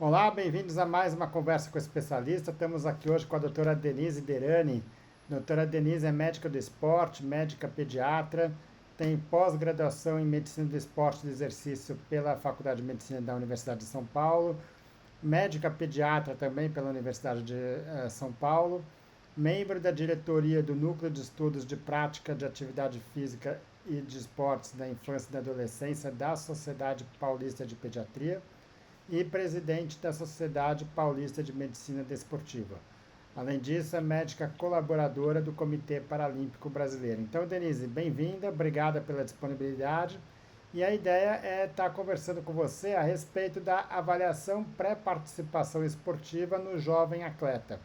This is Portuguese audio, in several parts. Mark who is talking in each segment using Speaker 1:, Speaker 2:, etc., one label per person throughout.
Speaker 1: Olá, bem-vindos a mais uma conversa com o especialista. Estamos aqui hoje com a doutora Denise Derani. Doutora Denise é médica do esporte, médica pediatra, tem pós-graduação em medicina do esporte e do exercício pela Faculdade de Medicina da Universidade de São Paulo, médica pediatra também pela Universidade de São Paulo, membro da diretoria do Núcleo de Estudos de Prática de Atividade Física e de Esportes da Infância e da Adolescência da Sociedade Paulista de Pediatria e presidente da Sociedade Paulista de Medicina Desportiva. Além disso, é médica colaboradora do Comitê Paralímpico Brasileiro. Então, Denise, bem-vinda, obrigada pela disponibilidade. E a ideia é estar conversando com você a respeito da avaliação pré-participação esportiva no jovem atleta.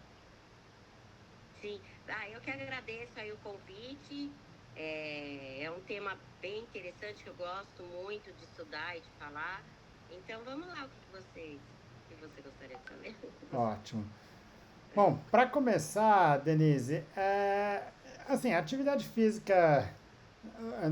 Speaker 2: Sim, eu que agradeço aí o convite. É um tema bem interessante que eu gosto muito de estudar e de falar. Então, vamos lá, o que você gostaria de saber?
Speaker 1: Ótimo. Bom, para começar, Denise, assim, a atividade física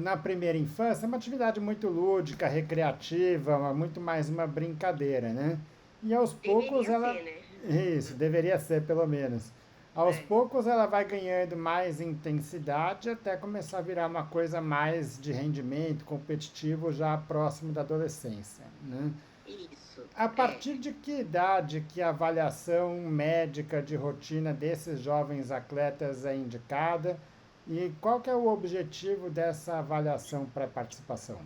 Speaker 1: na primeira infância é uma atividade muito lúdica, recreativa, muito mais uma brincadeira, né? E aos poucos
Speaker 2: Deveria
Speaker 1: ela.
Speaker 2: ser, né?
Speaker 1: Isso, deveria ser pelo menos. Aos
Speaker 2: É,
Speaker 1: poucos ela vai ganhando mais intensidade até começar a virar uma coisa mais de rendimento competitivo já próximo da adolescência, né?
Speaker 2: isso,
Speaker 1: A partir de que idade que a avaliação médica de rotina desses jovens atletas é indicada e qual que é o objetivo dessa avaliação pré-participação?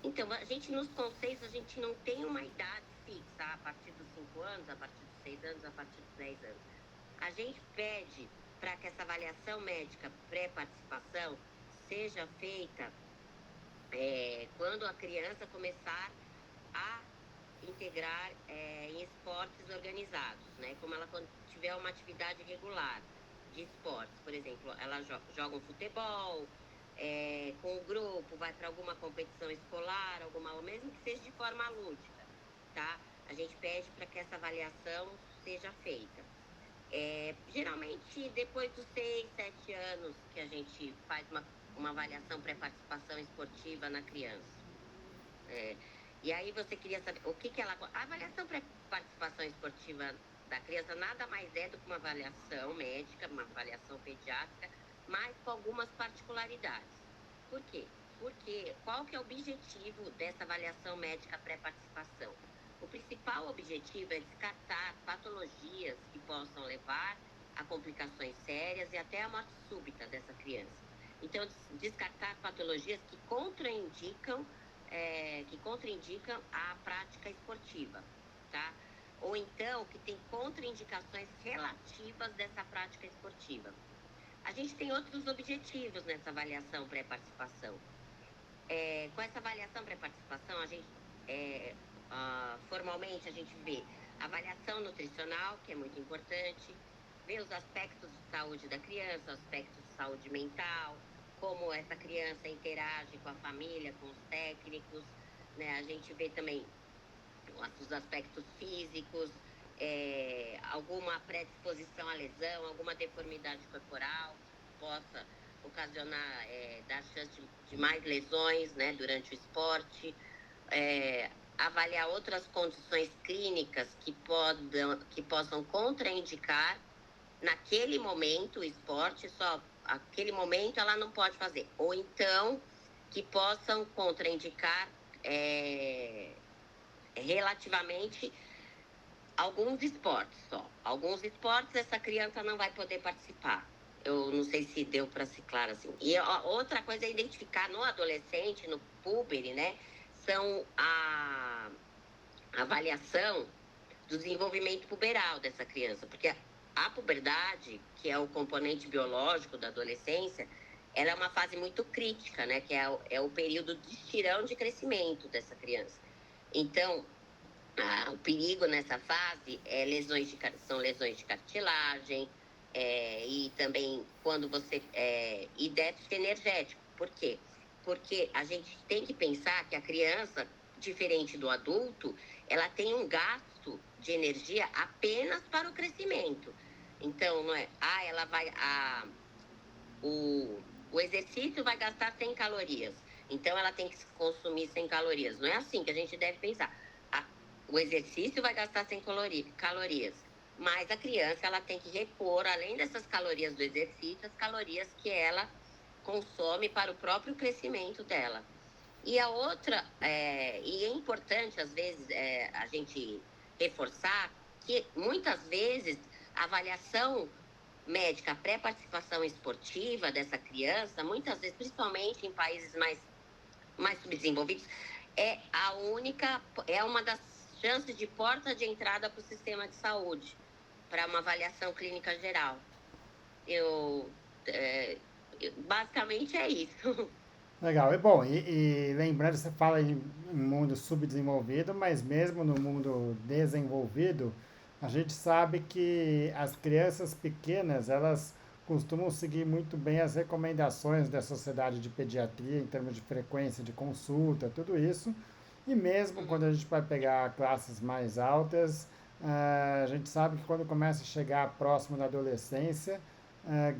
Speaker 2: Então, a gente nos conceitos, a gente não tem uma idade fixa, a partir dos 5 anos, a partir dos 6 anos, a partir dos 10 anos. A gente pede para que essa avaliação médica pré-participação seja feita quando a criança começar a integrar em esportes organizados, né? Como ela quando tiver uma atividade regular de esportes, por exemplo, ela joga um futebol com o grupo, vai para alguma competição escolar, alguma, mesmo que seja de forma lúdica, tá? A gente pede para que essa avaliação seja feita. Geralmente, depois dos 6, 7 anos que a gente faz uma avaliação pré-participação esportiva na criança. É, e aí você queria saber o que ela... A avaliação pré-participação esportiva da criança nada mais é do que uma avaliação médica, uma avaliação pediátrica, mas com algumas particularidades. Por quê? Porque qual que é o objetivo dessa avaliação médica pré-participação? O principal objetivo é descartar patologias que possam levar a complicações sérias e até a morte súbita dessa criança. Então, descartar patologias que contraindicam a prática esportiva, tá? Ou então que tem contraindicações relativas dessa prática esportiva. A gente tem outros objetivos nessa avaliação pré-participação. Com essa avaliação pré-participação, a gente formalmente a gente vê avaliação nutricional, que é muito importante, vê os aspectos de saúde da criança, aspectos de saúde mental, como essa criança interage com a família, com os técnicos, né? A gente vê também os aspectos físicos, alguma predisposição à lesão, alguma deformidade corporal que possa ocasionar, dar chance de mais lesões, né, durante o esporte, avaliar outras condições clínicas que possam contraindicar naquele momento o esporte, só aquele momento ela não pode fazer, ou então que possam contraindicar relativamente alguns esportes só. Alguns esportes essa criança não vai poder participar. Eu não sei se deu para ser claro assim. E outra coisa é identificar no adolescente, no púbere, né? São a avaliação do desenvolvimento puberal dessa criança, porque a puberdade, que é o componente biológico da adolescência, ela é uma fase muito crítica, né? Que é o período de estirão de crescimento dessa criança. Então, o perigo nessa fase são lesões de cartilagem, e também quando você. E déficit energético. Por quê? Porque a gente tem que pensar que a criança, diferente do adulto, ela tem um gasto de energia apenas para o crescimento. Então, não é. Ela vai. O exercício vai gastar 100 calorias. Então, ela tem que consumir 100 calorias. Não é assim que a gente deve pensar. O exercício vai gastar 100 calorias, mas a criança ela tem que repor, além dessas calorias do exercício, as calorias que ela consome para o próprio crescimento dela. E a outra, e é importante, às vezes, a gente reforçar que, muitas vezes, a avaliação médica pré-participação esportiva dessa criança, muitas vezes, principalmente em países mais subdesenvolvidos, é uma das chances de porta de entrada para o sistema de saúde, para uma avaliação clínica geral. Basicamente é isso.
Speaker 1: Legal. E bom, e lembrando, você fala em mundo subdesenvolvido, mas mesmo no mundo desenvolvido, a gente sabe que as crianças pequenas, elas costumam seguir muito bem as recomendações da Sociedade de Pediatria em termos de frequência de consulta, tudo isso. E mesmo quando a gente vai pegar classes mais altas, a gente sabe que quando começa a chegar próximo da adolescência,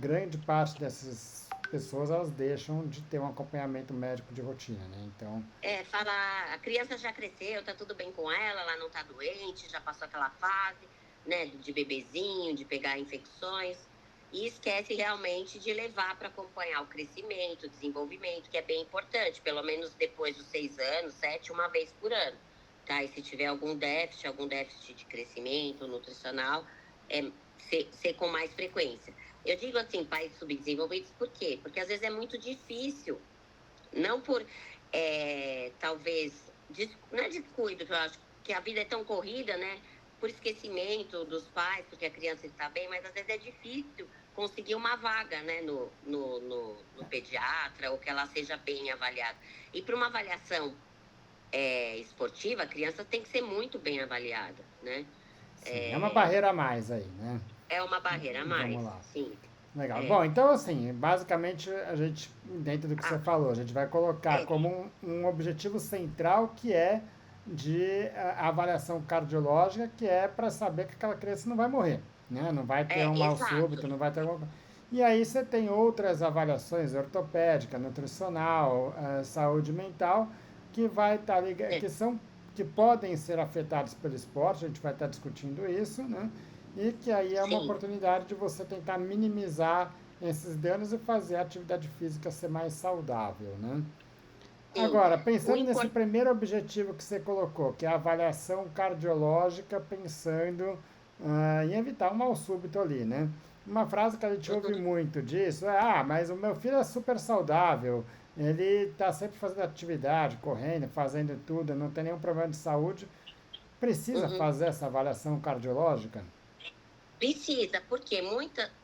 Speaker 1: grande parte dessas pessoas elas deixam de ter um acompanhamento médico de rotina, né? Então,
Speaker 2: Falar, a criança já cresceu, tá tudo bem com ela não tá doente, já passou aquela fase, né, de bebezinho, de pegar infecções, e esquece realmente de levar para acompanhar o crescimento, o desenvolvimento, que é bem importante, pelo menos depois dos 6 anos, 7, uma vez por ano, tá? E se tiver algum déficit de crescimento nutricional, ser com mais frequência. Eu digo assim, países subdesenvolvidos, por quê? Porque às vezes é muito difícil, não por talvez, não é descuido, que eu acho que a vida é tão corrida, né? Por esquecimento dos pais, porque a criança está bem, mas às vezes é difícil conseguir uma vaga, né, no pediatra, ou que ela seja bem avaliada. E para uma avaliação esportiva, a criança tem que ser muito bem avaliada, né?
Speaker 1: sim, é uma barreira a mais aí, né?
Speaker 2: É uma barreira a mais,
Speaker 1: Vamos lá.
Speaker 2: sim.
Speaker 1: Legal. Bom, então assim, basicamente a gente, dentro do que você falou, a gente vai colocar como um objetivo central que é de avaliação cardiológica, que é para saber que aquela criança não vai morrer, né? Não vai ter um mal súbito,
Speaker 2: Exato.
Speaker 1: não vai ter alguma... E aí você tem outras avaliações ortopédica, nutricional, saúde mental, que vai estar que são que podem ser afetados pelo esporte, a gente vai estar discutindo isso, né? E que aí é uma
Speaker 2: Sim.
Speaker 1: oportunidade de você tentar minimizar esses danos e fazer a atividade física ser mais saudável, né?
Speaker 2: Sim.
Speaker 1: Agora,
Speaker 2: O
Speaker 1: pensando nesse
Speaker 2: importante.
Speaker 1: primeiro objetivo que você colocou, que é a avaliação cardiológica, pensando em evitar um mal súbito ali, né? Uma frase que a gente ouve muito disso é: ah, mas o meu filho é super saudável, ele está sempre fazendo atividade, correndo, fazendo tudo, não tem nenhum problema de saúde. Precisa fazer essa avaliação cardiológica?
Speaker 2: Precisa, porque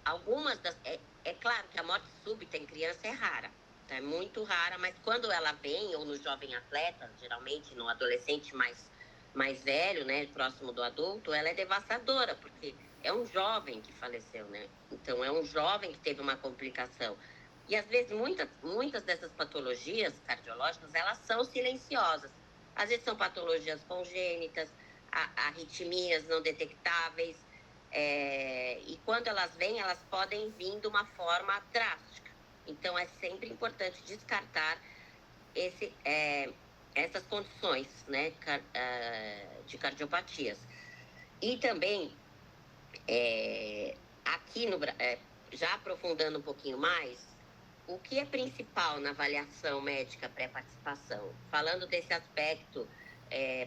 Speaker 2: algumas das. É claro que a morte súbita em criança é rara, tá? É muito rara, mas quando ela vem, ou no jovem atleta, geralmente no adolescente mais velho, né, próximo do adulto, ela é devastadora, porque é um jovem que faleceu, né? Então, é um jovem que teve uma complicação. E às vezes, muitas dessas patologias cardiológicas, elas são silenciosas. Às vezes são patologias congênitas, arritmias não detectáveis, e quando elas vêm, elas podem vir de uma forma drástica. Então, é sempre importante descartar essas condições, né, de cardiopatias. E também, aqui já aprofundando um pouquinho mais, o que é principal na avaliação médica pré-participação? Falando desse aspecto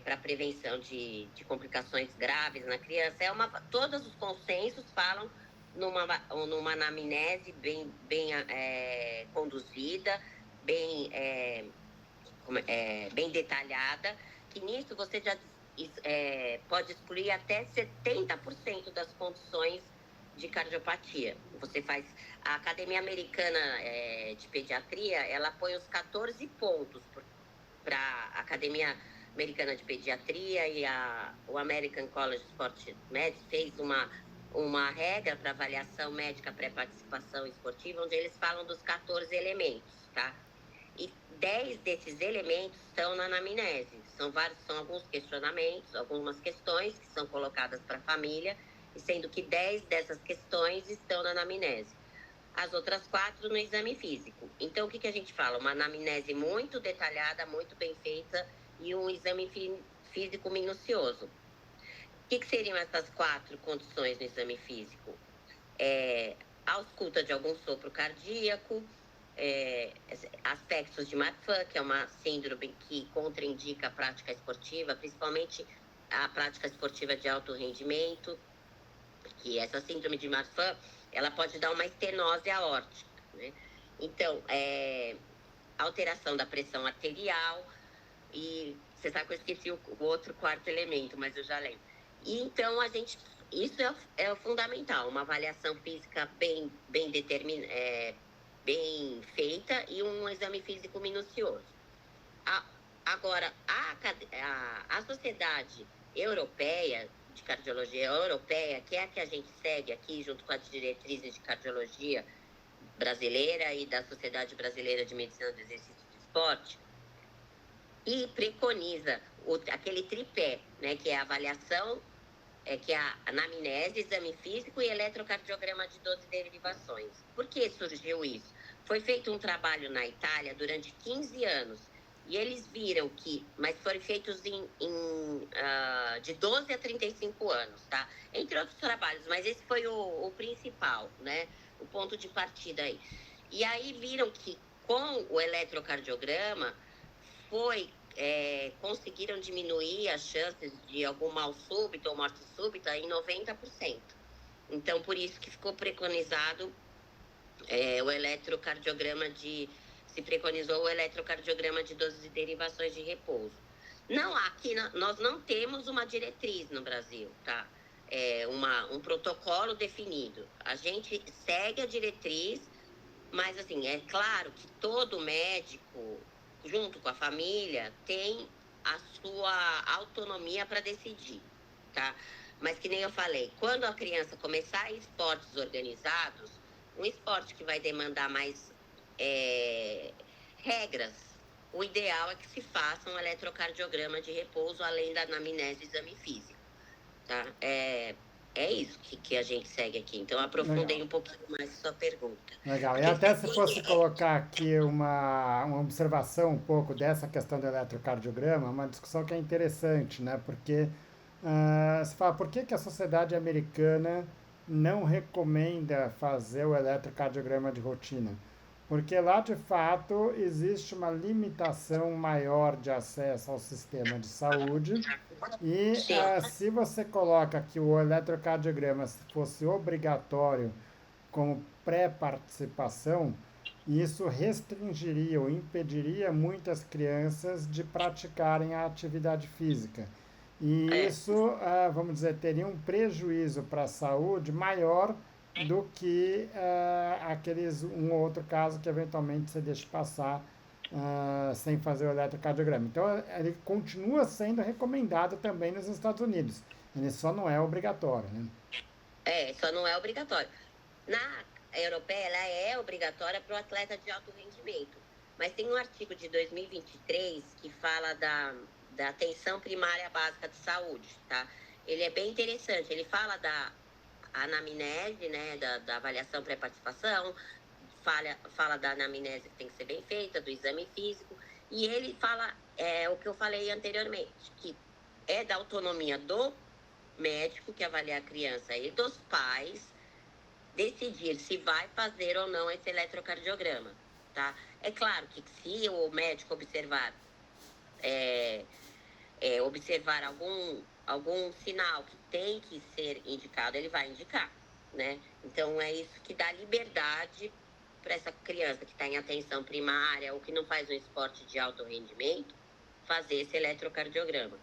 Speaker 2: para prevenção de complicações graves na criança, todos os consensos falam numa anamnese bem conduzida, bem detalhada, que nisso você já pode excluir até 70% das condições de cardiopatia. A Academia Americana de Pediatria, ela põe os 14 pontos para a Academia Americana de Pediatria, e o American College of Sport Medicine fez uma regra para avaliação médica pré-participação esportiva, onde eles falam dos 14 elementos, tá? E 10 desses elementos estão na anamnese. São alguns questionamentos, algumas questões que são colocadas para a família, sendo que 10 dessas questões estão na anamnese. As outras 4 no exame físico. Então, o que a gente fala? Uma anamnese muito detalhada, muito bem feita, e um exame físico minucioso. O que seriam essas 4 condições no exame físico? A ausculta de algum sopro cardíaco, aspectos de Marfan, que é uma síndrome que contraindica a prática esportiva, principalmente a prática esportiva de alto rendimento, que essa síndrome de Marfan, ela pode dar uma estenose aórtica, né? Então, alteração da pressão arterial, e você sabe que eu esqueci o outro 4º elemento, mas eu já lembro. E então, isso é fundamental, uma avaliação física bem feita e um exame físico minucioso. Agora, a Sociedade Europeia de Cardiologia Europeia, que é a que a gente segue aqui, junto com as diretrizes de cardiologia brasileira e da Sociedade Brasileira de Medicina do Exercício do Esporte, e preconiza aquele tripé, né, que é a avaliação, que é a anamnese, exame físico e eletrocardiograma de 12 derivações. Por que surgiu isso? Foi feito um trabalho na Itália durante 15 anos e eles viram que, mas foram feitos de 12 a 35 anos, tá? Entre outros trabalhos, mas esse foi o principal, né? O ponto de partida aí. E aí viram que com o eletrocardiograma conseguiram diminuir as chances de algum mal súbito ou morte súbita em 90%. Então, por isso que ficou preconizado o eletrocardiograma se preconizou o eletrocardiograma de 12 derivações de repouso. Aqui nós não temos uma diretriz no Brasil, tá? Um protocolo definido. A gente segue a diretriz, mas assim, é claro que todo médico, junto com a família, tem a sua autonomia para decidir, tá? Mas que nem eu falei, quando a criança começar esportes organizados, um esporte que vai demandar mais regras, o ideal é que se faça um eletrocardiograma de repouso, além da anamnese e exame físico, tá? É isso que a gente segue aqui. Então, eu aprofundei um pouquinho mais a sua pergunta.
Speaker 1: Legal. E até se fosse colocar aqui uma observação um pouco dessa questão do eletrocardiograma, uma discussão que é interessante, né? Porque se fala, por que a sociedade americana não recomenda fazer o eletrocardiograma de rotina? Porque lá, de fato, existe uma limitação maior de acesso ao sistema de saúde e se você coloca que o eletrocardiograma fosse obrigatório como pré-participação, isso restringiria ou impediria muitas crianças de praticarem a atividade física. E isso, vamos dizer, teria um prejuízo para a saúde maior do que um ou outro caso que eventualmente você deixa passar sem fazer o eletrocardiograma. Então, ele continua sendo recomendado também nos Estados Unidos. Ele só não é obrigatório, né?
Speaker 2: Só não é obrigatório. Na europeia, ela é obrigatória para o atleta de alto rendimento. Mas tem um artigo de 2023 que fala da atenção primária básica de saúde, tá? Ele é bem interessante. Ele fala da anamnese, né, da avaliação pré-participação, fala da anamnese que tem que ser bem feita, do exame físico, e ele fala o que eu falei anteriormente, que é da autonomia do médico que avalia a criança e dos pais decidir se vai fazer ou não esse eletrocardiograma, tá? É claro que se o médico observar algum sinal que tem que ser indicado, ele vai indicar, né? Então, é isso que dá liberdade para essa criança que está em atenção primária ou que não faz um esporte de alto rendimento, fazer esse eletrocardiograma,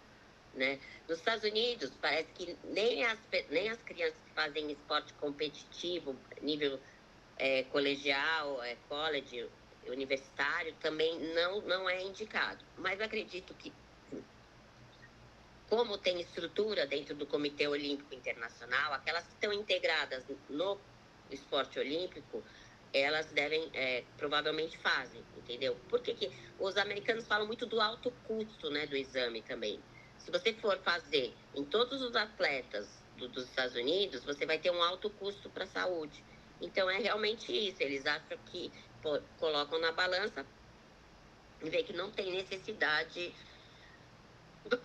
Speaker 2: né? Nos Estados Unidos, parece que nem as crianças que fazem esporte competitivo, nível colegial, college, universitário, também não é indicado. Mas acredito que, como tem estrutura dentro do Comitê Olímpico Internacional, aquelas que estão integradas no esporte olímpico, elas provavelmente fazem, entendeu? Porque os americanos falam muito do alto custo, né, do exame também. Se você for fazer em todos os atletas dos Estados Unidos, você vai ter um alto custo para a saúde. Então, é realmente isso. Eles acham que colocam na balança e vê que não tem necessidade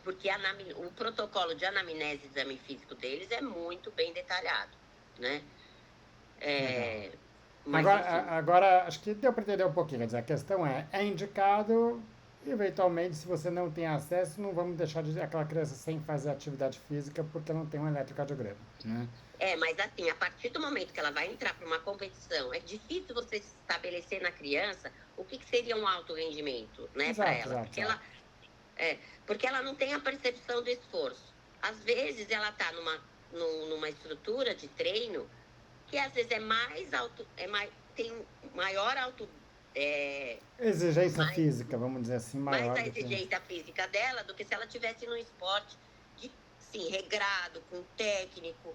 Speaker 2: porque o protocolo de anamnese e exame físico deles é muito bem detalhado, né?
Speaker 1: Legal.
Speaker 2: Mas,
Speaker 1: Agora,
Speaker 2: enfim,
Speaker 1: agora, acho que deu para entender um pouquinho. Quer dizer, a questão é indicado, eventualmente, se você não tem acesso, não vamos deixar aquela criança sem fazer atividade física porque não tem um eletrocardiograma, né?
Speaker 2: mas assim, a partir do momento que ela vai entrar para uma competição, é difícil você estabelecer na criança o que seria um alto rendimento, né, para
Speaker 1: Exato,
Speaker 2: ela,
Speaker 1: exato, exato.
Speaker 2: porque ela não tem a percepção do esforço. Às vezes ela está numa estrutura de treino que às vezes é mais alto, tem maior alto,
Speaker 1: Exigência
Speaker 2: mais,
Speaker 1: física, vamos dizer assim,
Speaker 2: mais
Speaker 1: maior
Speaker 2: a
Speaker 1: do que.
Speaker 2: exigência física dela do que se ela tivesse num esporte de, sim, regrado, com técnico,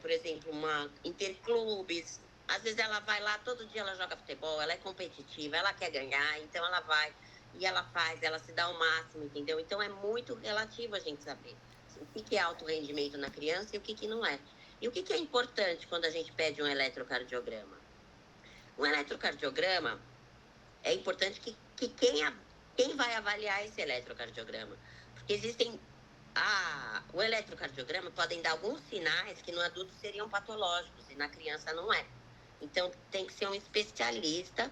Speaker 2: por exemplo, uma interclubes. Às vezes ela vai lá, todo dia ela joga futebol, ela é competitiva, ela quer ganhar, então ela vai e ela faz, ela se dá o máximo, entendeu? Então é muito relativo a gente saber o que é alto rendimento na criança e o que não é. E o que é importante quando a gente pede um eletrocardiograma? Um eletrocardiograma é importante que quem vai avaliar esse eletrocardiograma? Porque existem. O eletrocardiograma podem dar alguns sinais que no adulto seriam patológicos e na criança não é. Então tem que ser um especialista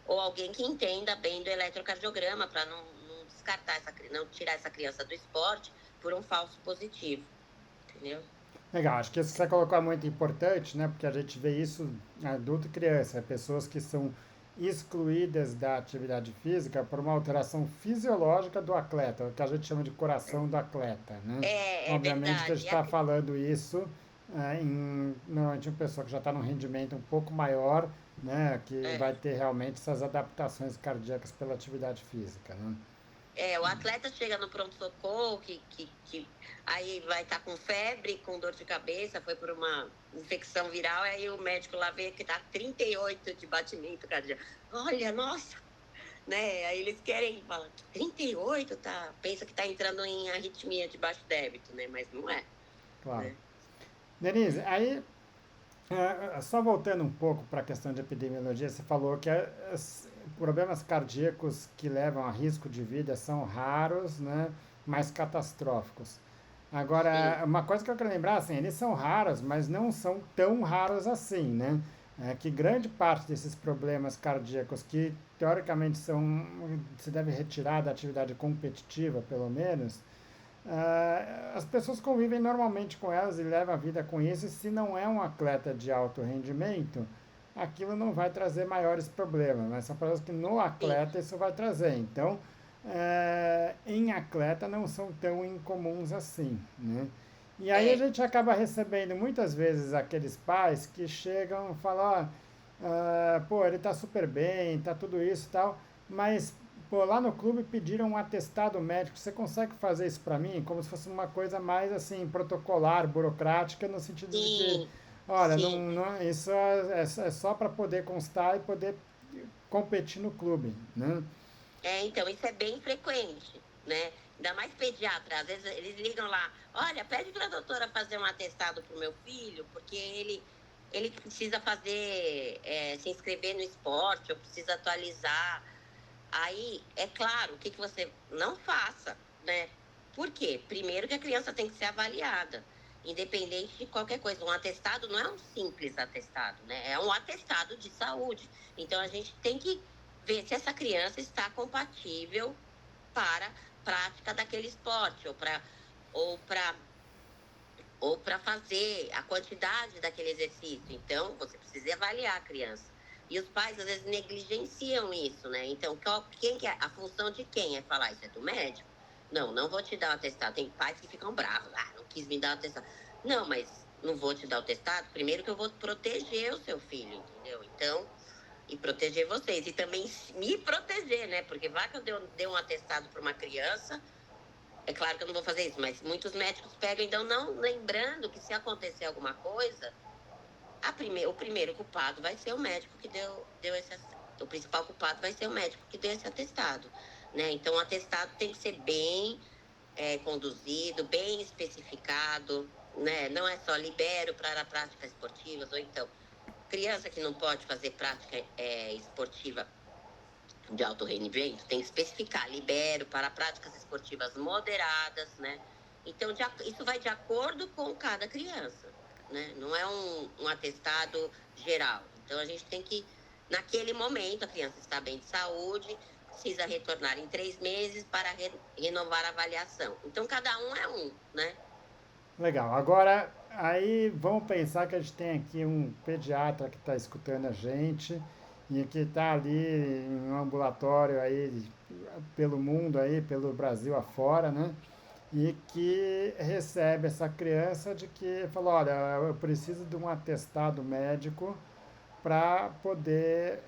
Speaker 2: ou alguém que entenda bem do eletrocardiograma para não descartar não tirar essa criança do esporte por um falso positivo, entendeu?
Speaker 1: Legal, acho que isso que você colocou é muito importante, né? Porque a gente vê isso em adulto e criança, pessoas que são excluídas da atividade física por uma alteração fisiológica do atleta, o que a gente chama de coração do atleta, né?
Speaker 2: É
Speaker 1: Obviamente que a
Speaker 2: verdade.
Speaker 1: gente está falando isso normalmente uma pessoa que já está num rendimento um pouco maior, né? Que vai
Speaker 2: É,
Speaker 1: ter realmente essas adaptações cardíacas pela atividade física, né?
Speaker 2: o atleta chega no pronto-socorro, que aí vai estar com febre, com dor de cabeça, foi por uma infecção viral, aí o médico lá vê que tá 38 de batimento cardíaco. Olha, nossa, né? Aí eles querem, falam, 38, tá? Pensa que tá entrando em arritmia de baixo débito, né? Mas não é,
Speaker 1: Claro.
Speaker 2: né?
Speaker 1: Denise, aí só voltando um pouco para a questão de epidemiologia, você falou que problemas cardíacos que levam a risco de vida são raros, né, mais catastróficos. Agora,
Speaker 2: Sim,
Speaker 1: uma coisa que eu quero lembrar, assim, eles são raros, mas não são tão raros assim, né? É que grande parte desses problemas cardíacos que teoricamente se deve retirar da atividade competitiva, pelo menos, as pessoas convivem normalmente com elas e levam a vida com isso, e se não é um atleta de alto rendimento, aquilo não vai trazer maiores problemas, mas são problemas que no
Speaker 2: sim,
Speaker 1: atleta isso vai trazer. Então, em atleta não são tão incomuns assim, né? E aí a
Speaker 2: é,
Speaker 1: gente acaba recebendo muitas vezes aqueles pais que chegam e falam, pô, ele tá super bem, tá tudo isso e tal, mas pô, lá no clube pediram um atestado médico. Você consegue fazer isso para mim? Como se fosse uma coisa mais assim, protocolar, burocrática, no sentido de que,
Speaker 2: sim,
Speaker 1: olha,
Speaker 2: sim.
Speaker 1: isso é só para poder constar e poder competir no clube, né?
Speaker 2: Então, isso é bem frequente, né? Ainda mais pediatra, às vezes eles ligam lá, olha, pede para a doutora fazer um atestado para o meu filho, porque ele precisa fazer, se inscrever no esporte, ou precisa atualizar. Aí, é claro, o que você não faça, né? Por quê? Primeiro que a criança tem que ser avaliada, independente de qualquer coisa. Um atestado não é um simples atestado, né? É um atestado de saúde. Então, a gente tem que ver se essa criança está compatível para a prática daquele esporte, ou para ou para fazer a quantidade daquele exercício. Então, você precisa avaliar a criança. E os pais, às vezes, negligenciam isso, né? Então, quem que é? A função de quem é falar isso? É do médico? Não, não vou te dar o atestado. Tem pais que ficam bravos. Não quis me dar o atestado. Não, mas não vou te dar o atestado. Primeiro que eu vou proteger o seu filho, entendeu? Então, e proteger vocês. E também me proteger, né? Porque vai que eu dei um atestado para uma criança, é claro que eu não vou fazer isso, mas muitos médicos pegam, então, não lembrando que se acontecer alguma coisa, o primeiro culpado vai ser o médico que deu esse. O principal culpado vai ser o médico que deu esse atestado, né? Então, o atestado tem que ser bem conduzido, bem especificado, né? Não é só libero para práticas esportivas, ou então, criança que não pode fazer prática esportiva de alto rendimento, tem que especificar, libero para práticas esportivas moderadas, né? Então, isso vai de acordo com cada criança, né? Não é um atestado geral. Então, a gente tem que, naquele momento, a criança está bem de saúde, precisa retornar em 3 meses para renovar a avaliação. Então, cada um é um, né?
Speaker 1: Legal. Agora, aí vamos pensar que a gente tem aqui um pediatra que está escutando a gente e que está ali em um ambulatório aí pelo mundo aí, pelo Brasil afora, né? E que recebe essa criança de que falou, olha, eu preciso de um atestado médico para poder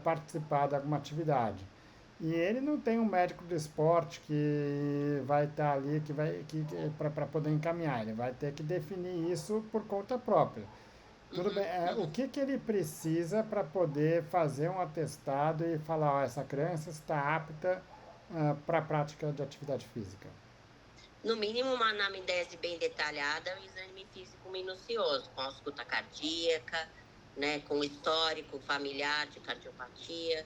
Speaker 1: participar de alguma atividade. E ele não tem um médico do esporte que vai estar ali para poder encaminhar. Ele vai ter que definir isso por conta própria. Tudo bem. O que, que ele precisa para poder fazer um atestado e falar, ó, essa criança está apta para a prática de atividade física?
Speaker 2: No mínimo, uma anamnese bem detalhada, um exame físico minucioso, com ausculta cardíaca, né, com histórico familiar de cardiopatia,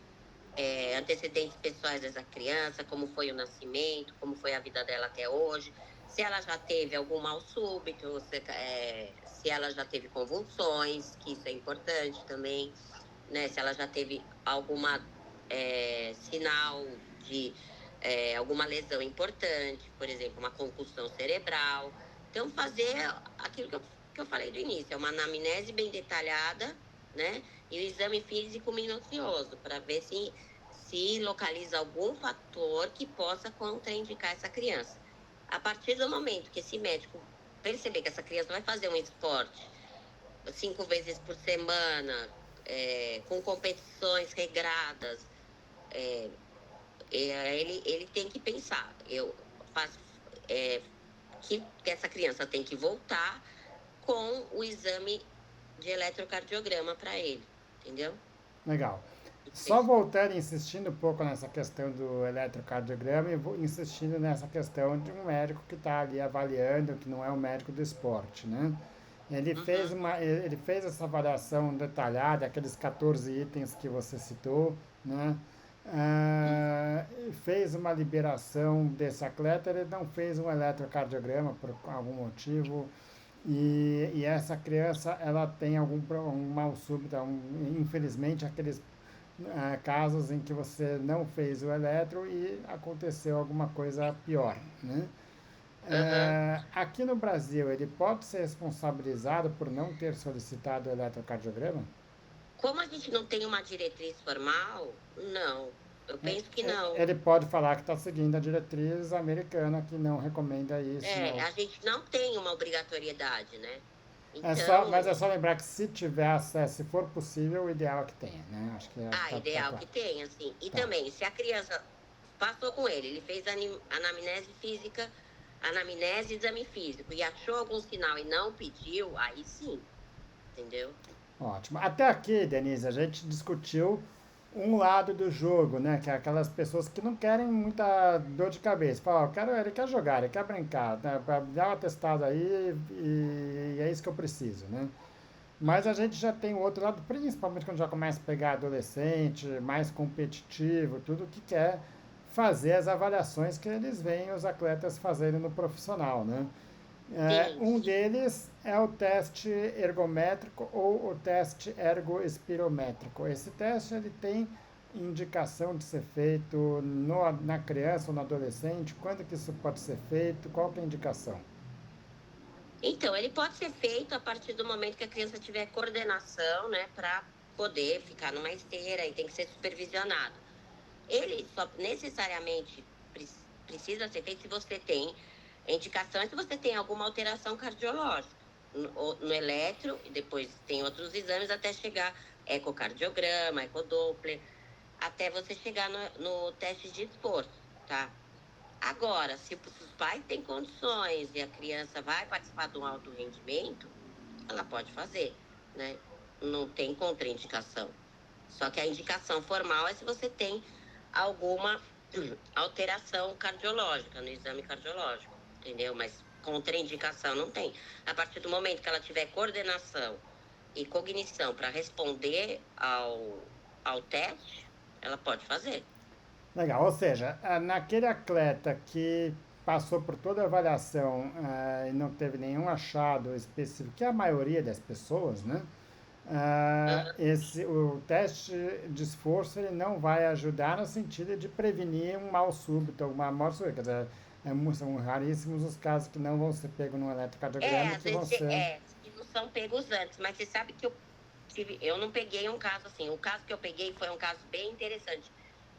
Speaker 2: antecedentes pessoais dessa criança, como foi o nascimento, como foi a vida dela até hoje, se ela já teve algum mal súbito, se ela já teve convulsões, que isso é importante também, né, se ela já teve alguma sinal de alguma lesão importante, por exemplo, uma concussão cerebral. Então, fazer aquilo que eu falei do início, é uma anamnese bem detalhada, né? E o exame físico minucioso, para ver se localiza algum fator que possa contraindicar essa criança. A partir do momento que esse médico perceber que essa criança vai fazer um esporte 5 vezes por semana, com competições regradas, ele tem que pensar, é, que essa criança tem que voltar com o exame de eletrocardiograma para ele, entendeu?
Speaker 1: Legal. Só voltando insistindo um pouco nessa questão do eletrocardiograma e insistindo nessa questão de um médico que está ali avaliando, que não é um médico do esporte, né? Ele fez essa avaliação detalhada, aqueles 14 itens que você citou, né? Fez uma liberação desse atleta, ele não fez um eletrocardiograma por algum motivo, e essa criança ela tem um mal súbito, infelizmente aqueles casos em que você não fez o eletro e aconteceu alguma coisa pior, né?
Speaker 2: Uhum.
Speaker 1: Aqui no Brasil, ele pode ser responsabilizado por não ter solicitado o eletrocardiograma?
Speaker 2: Como a gente não tem uma diretriz formal, não. Eu penso que não.
Speaker 1: Ele pode falar que está seguindo a diretriz americana que não recomenda isso, não.
Speaker 2: A gente não tem uma obrigatoriedade, né?
Speaker 1: Mas é
Speaker 2: Então,
Speaker 1: só lembrar que se tiver acesso, se for possível, o ideal é que tenha, né? Acho que tá
Speaker 2: ideal
Speaker 1: claro.
Speaker 2: que tenha, assim. E
Speaker 1: Tá.
Speaker 2: também, se a criança passou com ele fez anamnese física, anamnese e exame físico, e achou algum sinal e não pediu, aí sim, entendeu?
Speaker 1: Ótimo. Até aqui, Denise, a gente discutiu um lado do jogo, né? Que é aquelas pessoas que não querem muita dor de cabeça. Fala, ó, ele quer jogar, ele quer brincar, né? Dá um atestado aí e é isso que eu preciso, né? Mas a gente já tem o outro lado, principalmente quando já começa a pegar adolescente, mais competitivo, tudo que quer fazer as avaliações que eles veem os atletas fazerem no profissional, né?
Speaker 2: Sim,
Speaker 1: Um
Speaker 2: sim.
Speaker 1: deles é o teste ergométrico ou o teste ergoespirométrico. Esse teste ele tem indicação de ser feito na criança ou no adolescente? Quando que isso pode ser feito? Qual que é a indicação?
Speaker 2: Então, ele pode ser feito a partir do momento que a criança tiver coordenação, né, para poder ficar numa esteira e tem que ser supervisionado. Ele só necessariamente precisa ser feito se você tem indicação, se você tem alguma alteração cardiológica no eletro, e depois tem outros exames até chegar ecocardiograma, ecodoppler, até você chegar no teste de esforço, tá? Agora, se os pais têm condições e a criança vai participar de um alto rendimento, ela pode fazer, né? Não tem contraindicação. Só que a indicação formal é se você tem alguma alteração cardiológica no exame cardiológico, entendeu? Mas contraindicação não tem. A partir do momento que ela tiver coordenação e cognição para responder ao teste, ela pode fazer.
Speaker 1: Legal, ou seja, naquele atleta que passou por toda a avaliação e não teve nenhum achado específico, que é a maioria das pessoas, né?
Speaker 2: Aham.
Speaker 1: O teste de esforço ele não vai ajudar no sentido de prevenir um mal súbito, alguma morte súbita. Quer dizer, são raríssimos os casos que não vão ser pegos no eletrocardiograma e
Speaker 2: Às
Speaker 1: que vão
Speaker 2: vezes
Speaker 1: ser.
Speaker 2: que não são pegos antes, mas você sabe que eu não peguei um caso assim. O caso que eu peguei foi um caso bem interessante,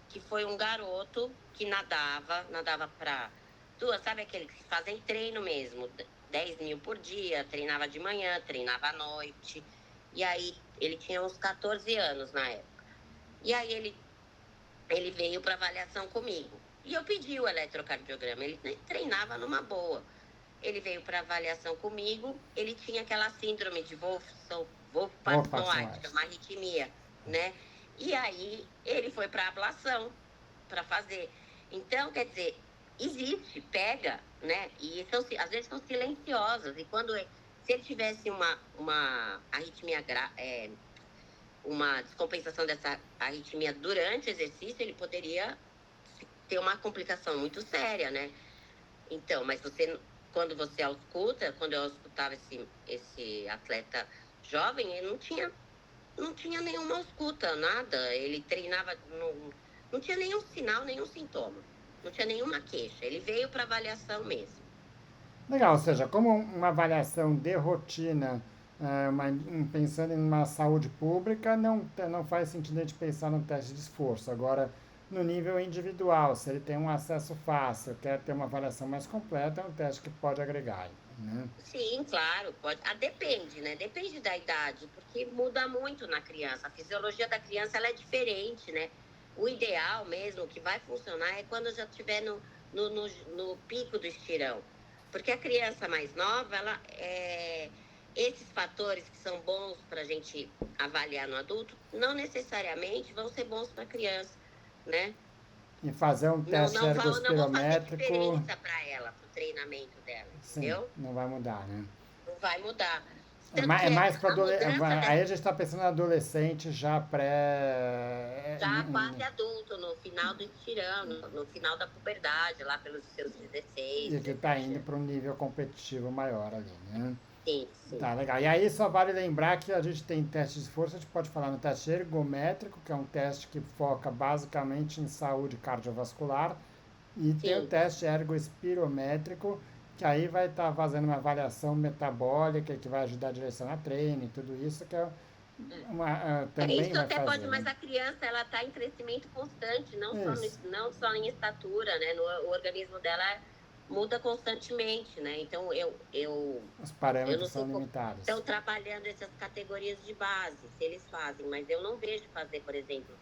Speaker 2: que foi um garoto que nadava para duas, sabe aqueles que fazem treino mesmo, 10 mil por dia, treinava de manhã, treinava à noite. E aí ele tinha uns 14 anos na época. E aí ele veio para avaliação comigo. E eu pedi o eletrocardiograma, ele treinava numa boa. Ele veio para avaliação comigo, ele tinha aquela síndrome de
Speaker 1: Ou
Speaker 2: Wolff-Parkinson-White, que é
Speaker 1: parciais.
Speaker 2: uma arritmia, né? E aí ele foi para ablação para fazer. Então, quer dizer, existe, pega, né? E às vezes são silenciosas. E se ele tivesse uma arritmia uma descompensação dessa arritmia durante o exercício, ele poderia ter uma complicação muito séria, né? Então, mas quando eu escutava esse atleta jovem, ele não tinha nenhuma ausculta, nada. Ele treinava, não tinha nenhum sinal, nenhum sintoma. Não tinha nenhuma queixa. Ele veio para avaliação mesmo.
Speaker 1: Legal, ou seja, como uma avaliação de rotina, pensando em uma saúde pública, não faz sentido a gente pensar num teste de esforço. Agora, no nível individual, se ele tem um acesso fácil, quer ter uma avaliação mais completa, é um teste que pode agregar. Né?
Speaker 2: Sim, claro, pode. Depende, né? Depende da idade, porque muda muito na criança. A fisiologia da criança ela é diferente, né? O ideal mesmo, o que vai funcionar, é quando já estiver no pico do estirão. Porque a criança mais nova, esses fatores que são bons para a gente avaliar no adulto, não necessariamente vão ser bons para a criança, né?
Speaker 1: E fazer um teste
Speaker 2: Não vão fazer
Speaker 1: ergospirométrico,
Speaker 2: diferença para ela, para o treinamento dela,
Speaker 1: sim,
Speaker 2: entendeu?
Speaker 1: não vai mudar, né?
Speaker 2: Não vai mudar.
Speaker 1: É
Speaker 2: Tanto que
Speaker 1: mais para
Speaker 2: a mudança
Speaker 1: aí a gente está pensando em adolescente já
Speaker 2: já quase adulto, no final do estirão, no final da puberdade, lá pelos seus 16,
Speaker 1: e que está
Speaker 2: 17
Speaker 1: indo
Speaker 2: anos.
Speaker 1: para um nível competitivo maior ali, né?
Speaker 2: Sim, sim.
Speaker 1: Tá, legal. E aí só vale lembrar que a gente tem teste de força, a gente pode falar no teste ergométrico, que é um teste que foca basicamente em saúde cardiovascular, e tem o
Speaker 2: Sim.
Speaker 1: teste ergoespirométrico, que aí vai estar fazendo uma avaliação metabólica, que vai ajudar a direcionar treino e tudo isso, que
Speaker 2: É.
Speaker 1: também
Speaker 2: Isso
Speaker 1: vai
Speaker 2: até pode,
Speaker 1: fazer,
Speaker 2: mas
Speaker 1: né?
Speaker 2: a criança ela está em crescimento constante,
Speaker 1: Isso,
Speaker 2: não só em estatura, né? O organismo dela muda constantemente, né? Então
Speaker 1: os
Speaker 2: eu não
Speaker 1: parâmetros
Speaker 2: sei
Speaker 1: são
Speaker 2: como
Speaker 1: limitados.
Speaker 2: estão trabalhando essas categorias de base, se eles fazem, mas eu não vejo fazer, por exemplo,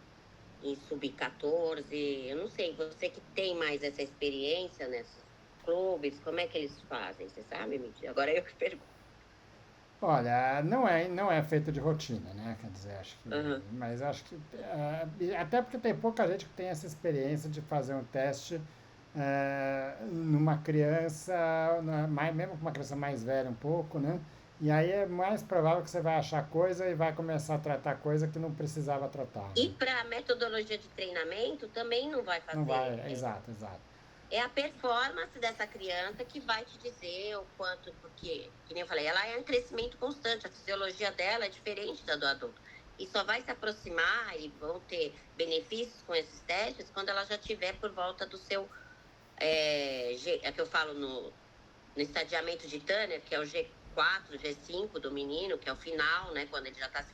Speaker 2: em sub-14, eu não sei, você que tem mais essa experiência nesses clubes, como é que eles fazem? Você sabe, Mitty? Agora eu que pergunto.
Speaker 1: Olha, não é feito de rotina, né? Quer dizer,
Speaker 2: Aham.
Speaker 1: mas acho que até porque tem pouca gente que tem essa experiência de fazer um teste numa criança, mesmo com uma criança mais velha um pouco, né? E aí é mais provável que você vai achar coisa e vai começar a tratar coisa que não precisava tratar, né?
Speaker 2: E para metodologia de treinamento também não vai
Speaker 1: Não
Speaker 2: fazer.
Speaker 1: vai, exato, exato.
Speaker 2: É a performance dessa criança que vai te dizer o quanto, porque, que nem eu falei, ela é em crescimento constante, a fisiologia dela é diferente da do adulto. E só vai se aproximar e vão ter benefícios com esses testes quando ela já tiver por volta do seu, é que eu falo no estadiamento de Turner, que é o G4, G5 do menino, que é o final, né, quando ele já está se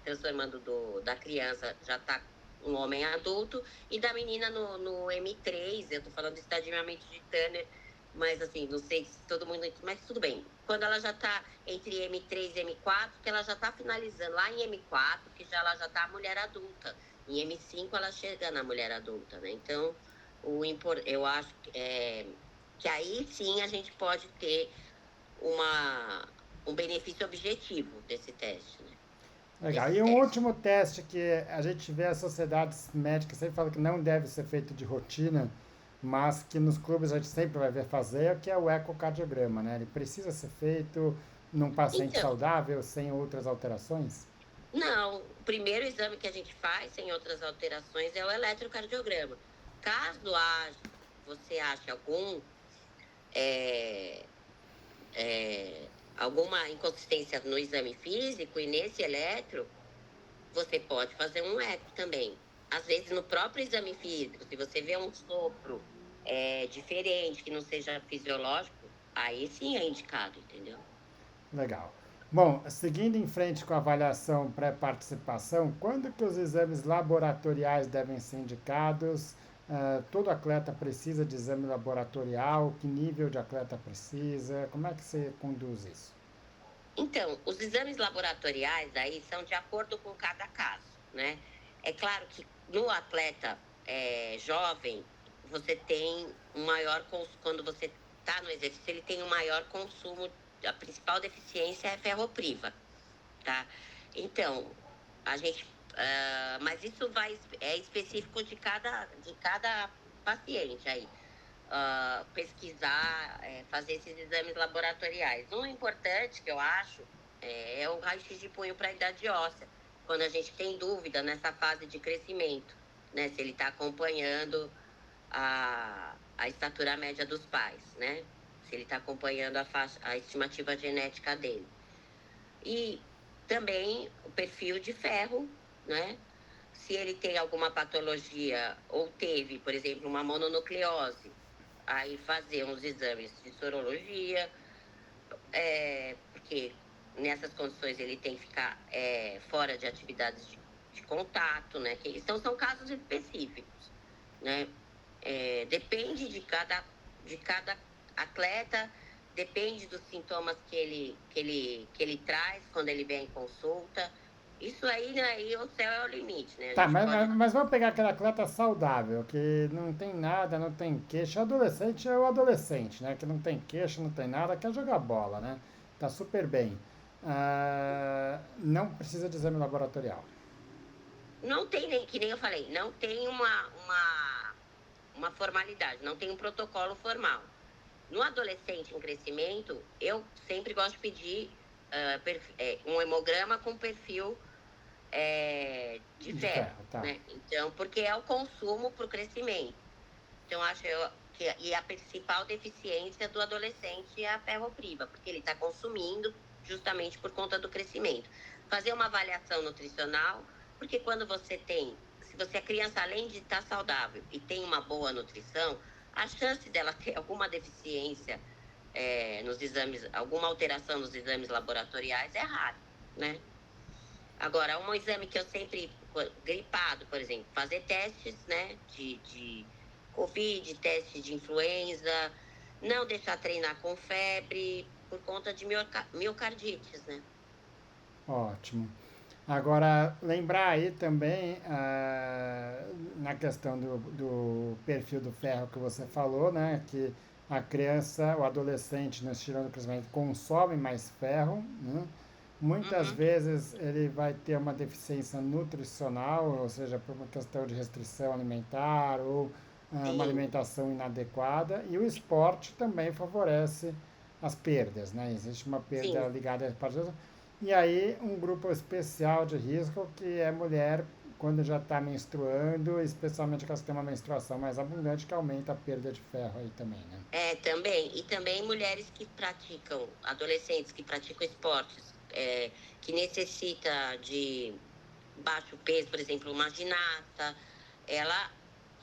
Speaker 2: transformando da criança, já está um homem adulto, e da menina no M3, eu tô falando de estadiamento de Turner, mas assim, não sei se todo mundo, mas tudo bem. Quando ela já está entre M3 e M4, que ela já está finalizando lá em M4, que ela já está mulher adulta. Em M5 ela chega na mulher adulta, né? Então, eu acho que aí sim a gente pode ter um benefício objetivo desse teste, né?
Speaker 1: Legal.
Speaker 2: Desses
Speaker 1: E um
Speaker 2: testes.
Speaker 1: último teste que a gente vê as sociedades médicas sempre falam que não deve ser feito de rotina, mas que nos clubes a gente sempre vai ver fazer, que é o ecocardiograma, né? Ele precisa ser feito num paciente
Speaker 2: Então,
Speaker 1: saudável, sem outras alterações?
Speaker 2: Não, o primeiro exame que a gente faz, sem outras alterações, é o eletrocardiograma. Caso você ache é, alguma inconsistência no exame físico e nesse eletro, você pode fazer um eco também. Às vezes, no próprio exame físico, se você vê um sopro diferente, que não seja fisiológico, aí sim é indicado, entendeu?
Speaker 1: Legal. Bom, seguindo em frente com a avaliação pré-participação, quando que os exames laboratoriais devem ser indicados? Todo atleta precisa de exame laboratorial? Que nível de atleta precisa? Como é que você conduz isso?
Speaker 2: Então, os exames laboratoriais aí são de acordo com cada caso, né? É claro que no atleta jovem, você tem um maior quando você está no exercício, ele tem um maior consumo. A principal deficiência é ferropriva, tá? Então, a gente, mas isso é específico de cada paciente aí. Pesquisar, fazer esses exames laboratoriais. Um importante que eu acho é o raio-x de punho para a idade óssea, quando a gente tem dúvida nessa fase de crescimento, né? Se ele está acompanhando a estatura média dos pais, né? Se ele está acompanhando a estimativa genética dele. E também o perfil de ferro, né? Se ele tem alguma patologia ou teve, por exemplo, uma mononucleose, aí fazer uns exames de sorologia, porque nessas condições ele tem que ficar fora de atividades de contato, né? Então são casos específicos, né? Depende de cada atleta, depende dos sintomas que ele traz quando ele vem em consulta. Isso aí o céu é o limite, né? A
Speaker 1: Tá,
Speaker 2: gente
Speaker 1: mas,
Speaker 2: pode.
Speaker 1: mas, mas vamos pegar aquele atleta saudável, que não tem nada, não tem queixa. Adolescente é o adolescente, né? Que não tem queixa, não tem nada, quer jogar bola, né? Tá super bem. Não precisa de exame laboratorial.
Speaker 2: Não tem nem, que nem eu falei, não tem uma formalidade, não tem um protocolo formal. No adolescente em crescimento, eu sempre gosto de pedir um hemograma com perfil de
Speaker 1: De
Speaker 2: ferro,
Speaker 1: ferro, tá.
Speaker 2: né? Então, porque é o consumo para o crescimento. Então, acho que e a principal deficiência do adolescente é a ferropriva, porque ele está consumindo justamente por conta do crescimento. Fazer uma avaliação nutricional, porque quando se você é criança, além de estar saudável e tem uma boa nutrição, a chance dela ter alguma deficiência nos exames, alguma alteração nos exames laboratoriais é rara, né? Agora, um exame que eu sempre, gripado, por exemplo, fazer testes, né, de Covid, testes de influenza, não deixar treinar com febre, por conta de miocardites, né?
Speaker 1: Ótimo. Agora, lembrar aí também, na questão do perfil do ferro que você falou, né? Que a criança, o adolescente, no estirão do crescimento, consome mais ferro, né? Muitas
Speaker 2: Uhum,
Speaker 1: vezes ele vai ter uma deficiência nutricional, ou seja, por uma questão de restrição alimentar ou uma
Speaker 2: sim,
Speaker 1: alimentação inadequada, e o esporte também favorece as perdas, né? Existe uma perda
Speaker 2: sim.
Speaker 1: ligada à parte. E aí, um grupo especial de risco que é mulher quando já está menstruando, especialmente aquelas que têm uma menstruação mais abundante, que aumenta a perda de ferro aí também, né?
Speaker 2: Também. E também mulheres que praticam, adolescentes que praticam esportes, que necessita de baixo peso, por exemplo, uma ginasta, ela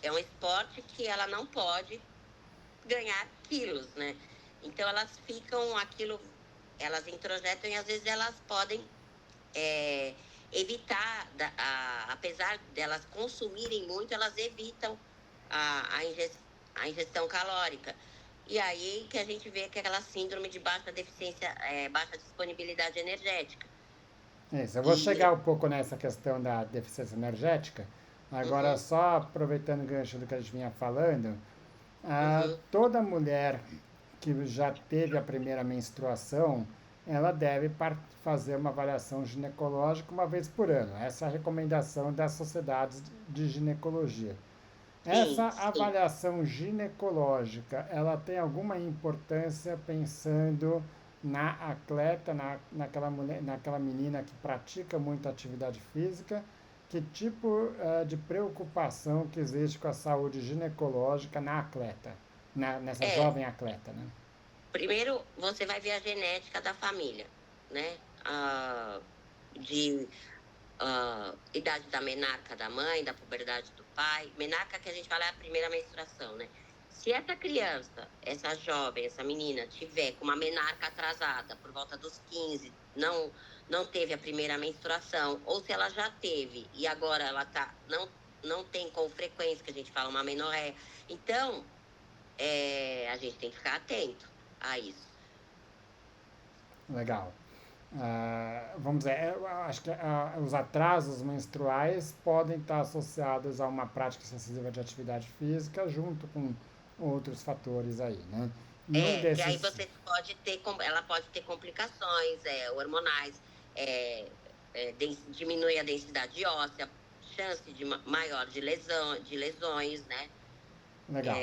Speaker 2: é um esporte que ela não pode ganhar quilos, né? Então elas ficam elas introjetam e às vezes elas podem é, evitar, apesar delas consumirem muito, elas evitam a, a, inge, a ingestão calórica. E aí que a gente vê que é aquela síndrome de baixa deficiência, baixa disponibilidade energética.
Speaker 1: Isso, eu vou chegar
Speaker 2: E,
Speaker 1: um pouco nessa questão da deficiência energética. Agora,
Speaker 2: uhum,
Speaker 1: só aproveitando o gancho do que a gente vinha falando,
Speaker 2: uhum,
Speaker 1: toda mulher que já teve a primeira menstruação, ela deve fazer uma avaliação ginecológica uma vez por ano. Essa é a recomendação das sociedades de ginecologia. Essa
Speaker 2: sim, sim.
Speaker 1: avaliação ginecológica, ela tem alguma importância pensando na atleta, naquela mulher, naquela menina que pratica muita atividade física, que tipo de preocupação que existe com a saúde ginecológica na atleta, nessa
Speaker 2: É,
Speaker 1: jovem atleta, né?
Speaker 2: primeiro você vai ver a genética da família, né? De idade da menarca da mãe, da puberdade do pai. Menarca que a gente fala é a primeira menstruação, né? Se essa criança, essa jovem, essa menina tiver com uma menarca atrasada por volta dos 15, não teve a primeira menstruação, ou se ela já teve e agora ela não tem com frequência, que a gente fala uma menorreia. Então, a gente tem que ficar atento a isso.
Speaker 1: Legal. Vamos dizer, eu acho que os atrasos menstruais podem estar associados a uma prática excessiva de atividade física, junto com outros fatores aí, né? E um
Speaker 2: Que aí
Speaker 1: desses.
Speaker 2: você pode ter, ela pode ter complicações hormonais, diminui a densidade óssea, chance de maior de lesões, né?
Speaker 1: Legal.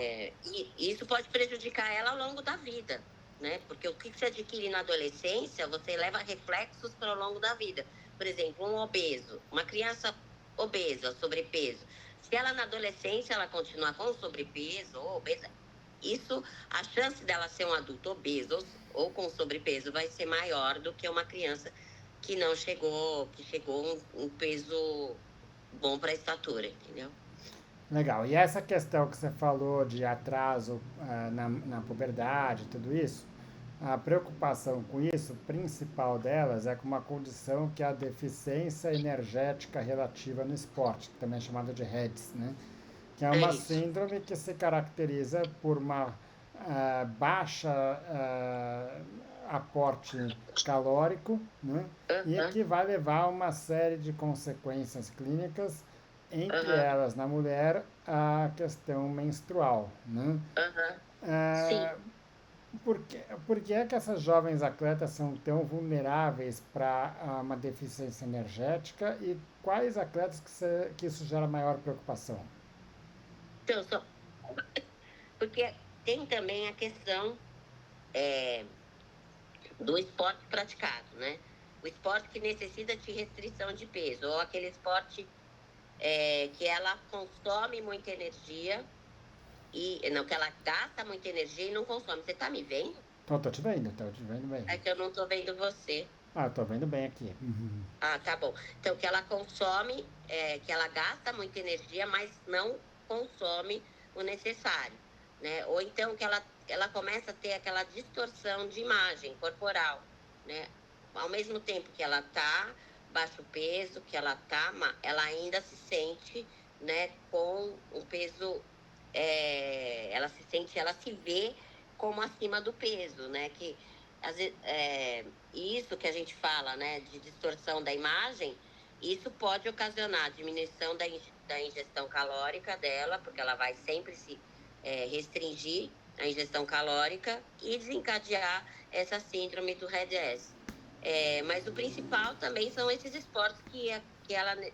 Speaker 2: E isso pode prejudicar ela ao longo da vida, né? Porque o que você adquire na adolescência, você leva reflexos para o longo da vida. Por exemplo, um obeso, uma criança obesa, sobrepeso. Se ela na adolescência ela continuar com sobrepeso ou obesa, isso, a chance dela ser um adulto obeso ou com sobrepeso vai ser maior do que uma criança que não chegou, que chegou um peso bom para a estatura, entendeu?
Speaker 1: Legal. E essa questão que você falou de atraso na puberdade, tudo isso, a preocupação com isso, principal delas, é com uma condição que é a deficiência energética relativa no esporte, que também é chamada de REDS, né? Que é
Speaker 2: É
Speaker 1: uma
Speaker 2: isso.
Speaker 1: síndrome que se caracteriza por uma baixa aporte calórico, né? E
Speaker 2: Aham,
Speaker 1: que vai levar a uma série de consequências clínicas, entre
Speaker 2: aham,
Speaker 1: elas na mulher a questão menstrual, né?
Speaker 2: aham. Sim.
Speaker 1: Ah, por que é que essas jovens atletas são tão vulneráveis para uma deficiência energética e quais atletas que isso gera maior preocupação?
Speaker 2: Então, porque tem também a questão é, do esporte praticado, né? O esporte que necessita de restrição de peso, ou aquele esporte que ela consome muita energia e não, que ela gasta muita energia e não consome. Você tá me vendo?
Speaker 1: Tô te vendo bem.
Speaker 2: É que eu não tô vendo você.
Speaker 1: Tô vendo bem aqui. Uhum.
Speaker 2: Ah, tá bom. Então, que ela consome, que ela gasta muita energia, mas não consome o necessário, né? Ou então que ela começa a ter aquela distorção de imagem corporal, né? Ao mesmo tempo que ela tá baixo peso, que ela ainda se sente, né, com o peso, ela se vê como acima do peso, né? Que às vezes, isso que a gente fala, né, de distorção da imagem, isso pode ocasionar diminuição da ingestão calórica dela, porque ela vai sempre se restringir a ingestão calórica e desencadear essa síndrome do RED-S. Mas o principal também são esses esportes que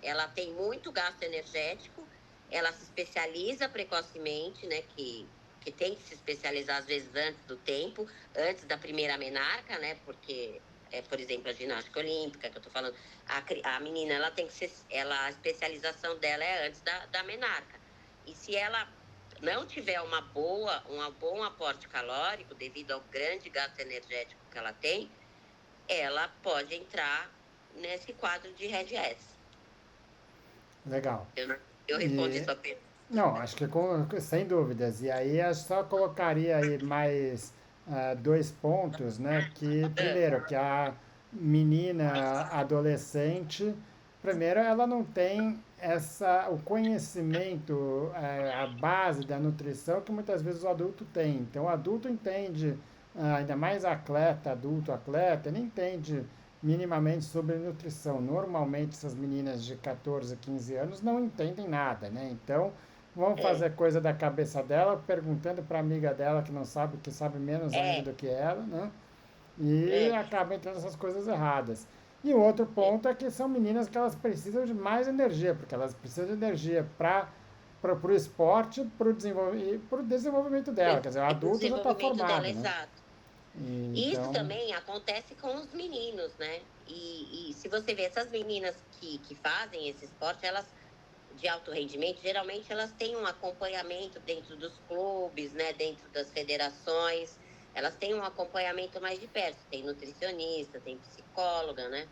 Speaker 2: ela tem muito gasto energético, ela se especializa precocemente, né, que tem que se especializar às vezes antes do tempo, antes da primeira menarca, né? Porque, por exemplo, a ginástica olímpica, que eu tô falando, a menina, ela tem que ser, a especialização dela é antes da menarca. E se ela não tiver um bom aporte calórico, devido ao grande gasto energético que ela tem, ela pode entrar nesse quadro de Red S.
Speaker 1: Legal.
Speaker 2: Eu respondi
Speaker 1: E
Speaker 2: sua pergunta.
Speaker 1: não, acho que sem dúvidas. E aí eu só colocaria aí mais dois pontos, né? Que primeiro, que a menina adolescente, primeiro, ela não tem o conhecimento, a base da nutrição que muitas vezes o adulto tem. Então, o adulto entende, ainda mais atleta, adulto atleta, ele entende minimamente sobre nutrição. Normalmente, essas meninas de 14, 15 anos não entendem nada, né? Então, vão
Speaker 2: É,
Speaker 1: fazer coisa da cabeça dela, perguntando para a amiga dela que não sabe, que sabe menos ainda
Speaker 2: é,
Speaker 1: do que ela, né? E
Speaker 2: é,
Speaker 1: acaba entrando essas coisas erradas. E o outro
Speaker 2: é,
Speaker 1: ponto é que são meninas que elas precisam de mais energia, porque elas precisam de energia para o esporte, para o desenvolvimento dela. Quer dizer, o
Speaker 2: pro
Speaker 1: adulto já está
Speaker 2: desenvolvimento dela,
Speaker 1: formado, né?
Speaker 2: exato. Isso
Speaker 1: Então,
Speaker 2: também acontece com os meninos, né? E se você vê essas meninas que fazem esse esporte, elas de alto rendimento, geralmente elas têm um acompanhamento dentro dos clubes, né? Dentro das federações, elas têm um acompanhamento mais de perto. Tem nutricionista, tem psicóloga, né?
Speaker 1: é,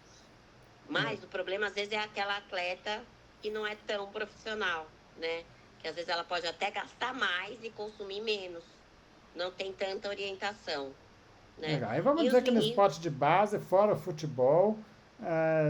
Speaker 2: Mas o problema às vezes é aquela atleta que não é tão profissional, né? Que às vezes ela pode até gastar mais e consumir menos. Não tem tanta orientação, né?
Speaker 1: legal. E vamos
Speaker 2: E os
Speaker 1: dizer que no
Speaker 2: meninos,
Speaker 1: esporte de base, fora o futebol,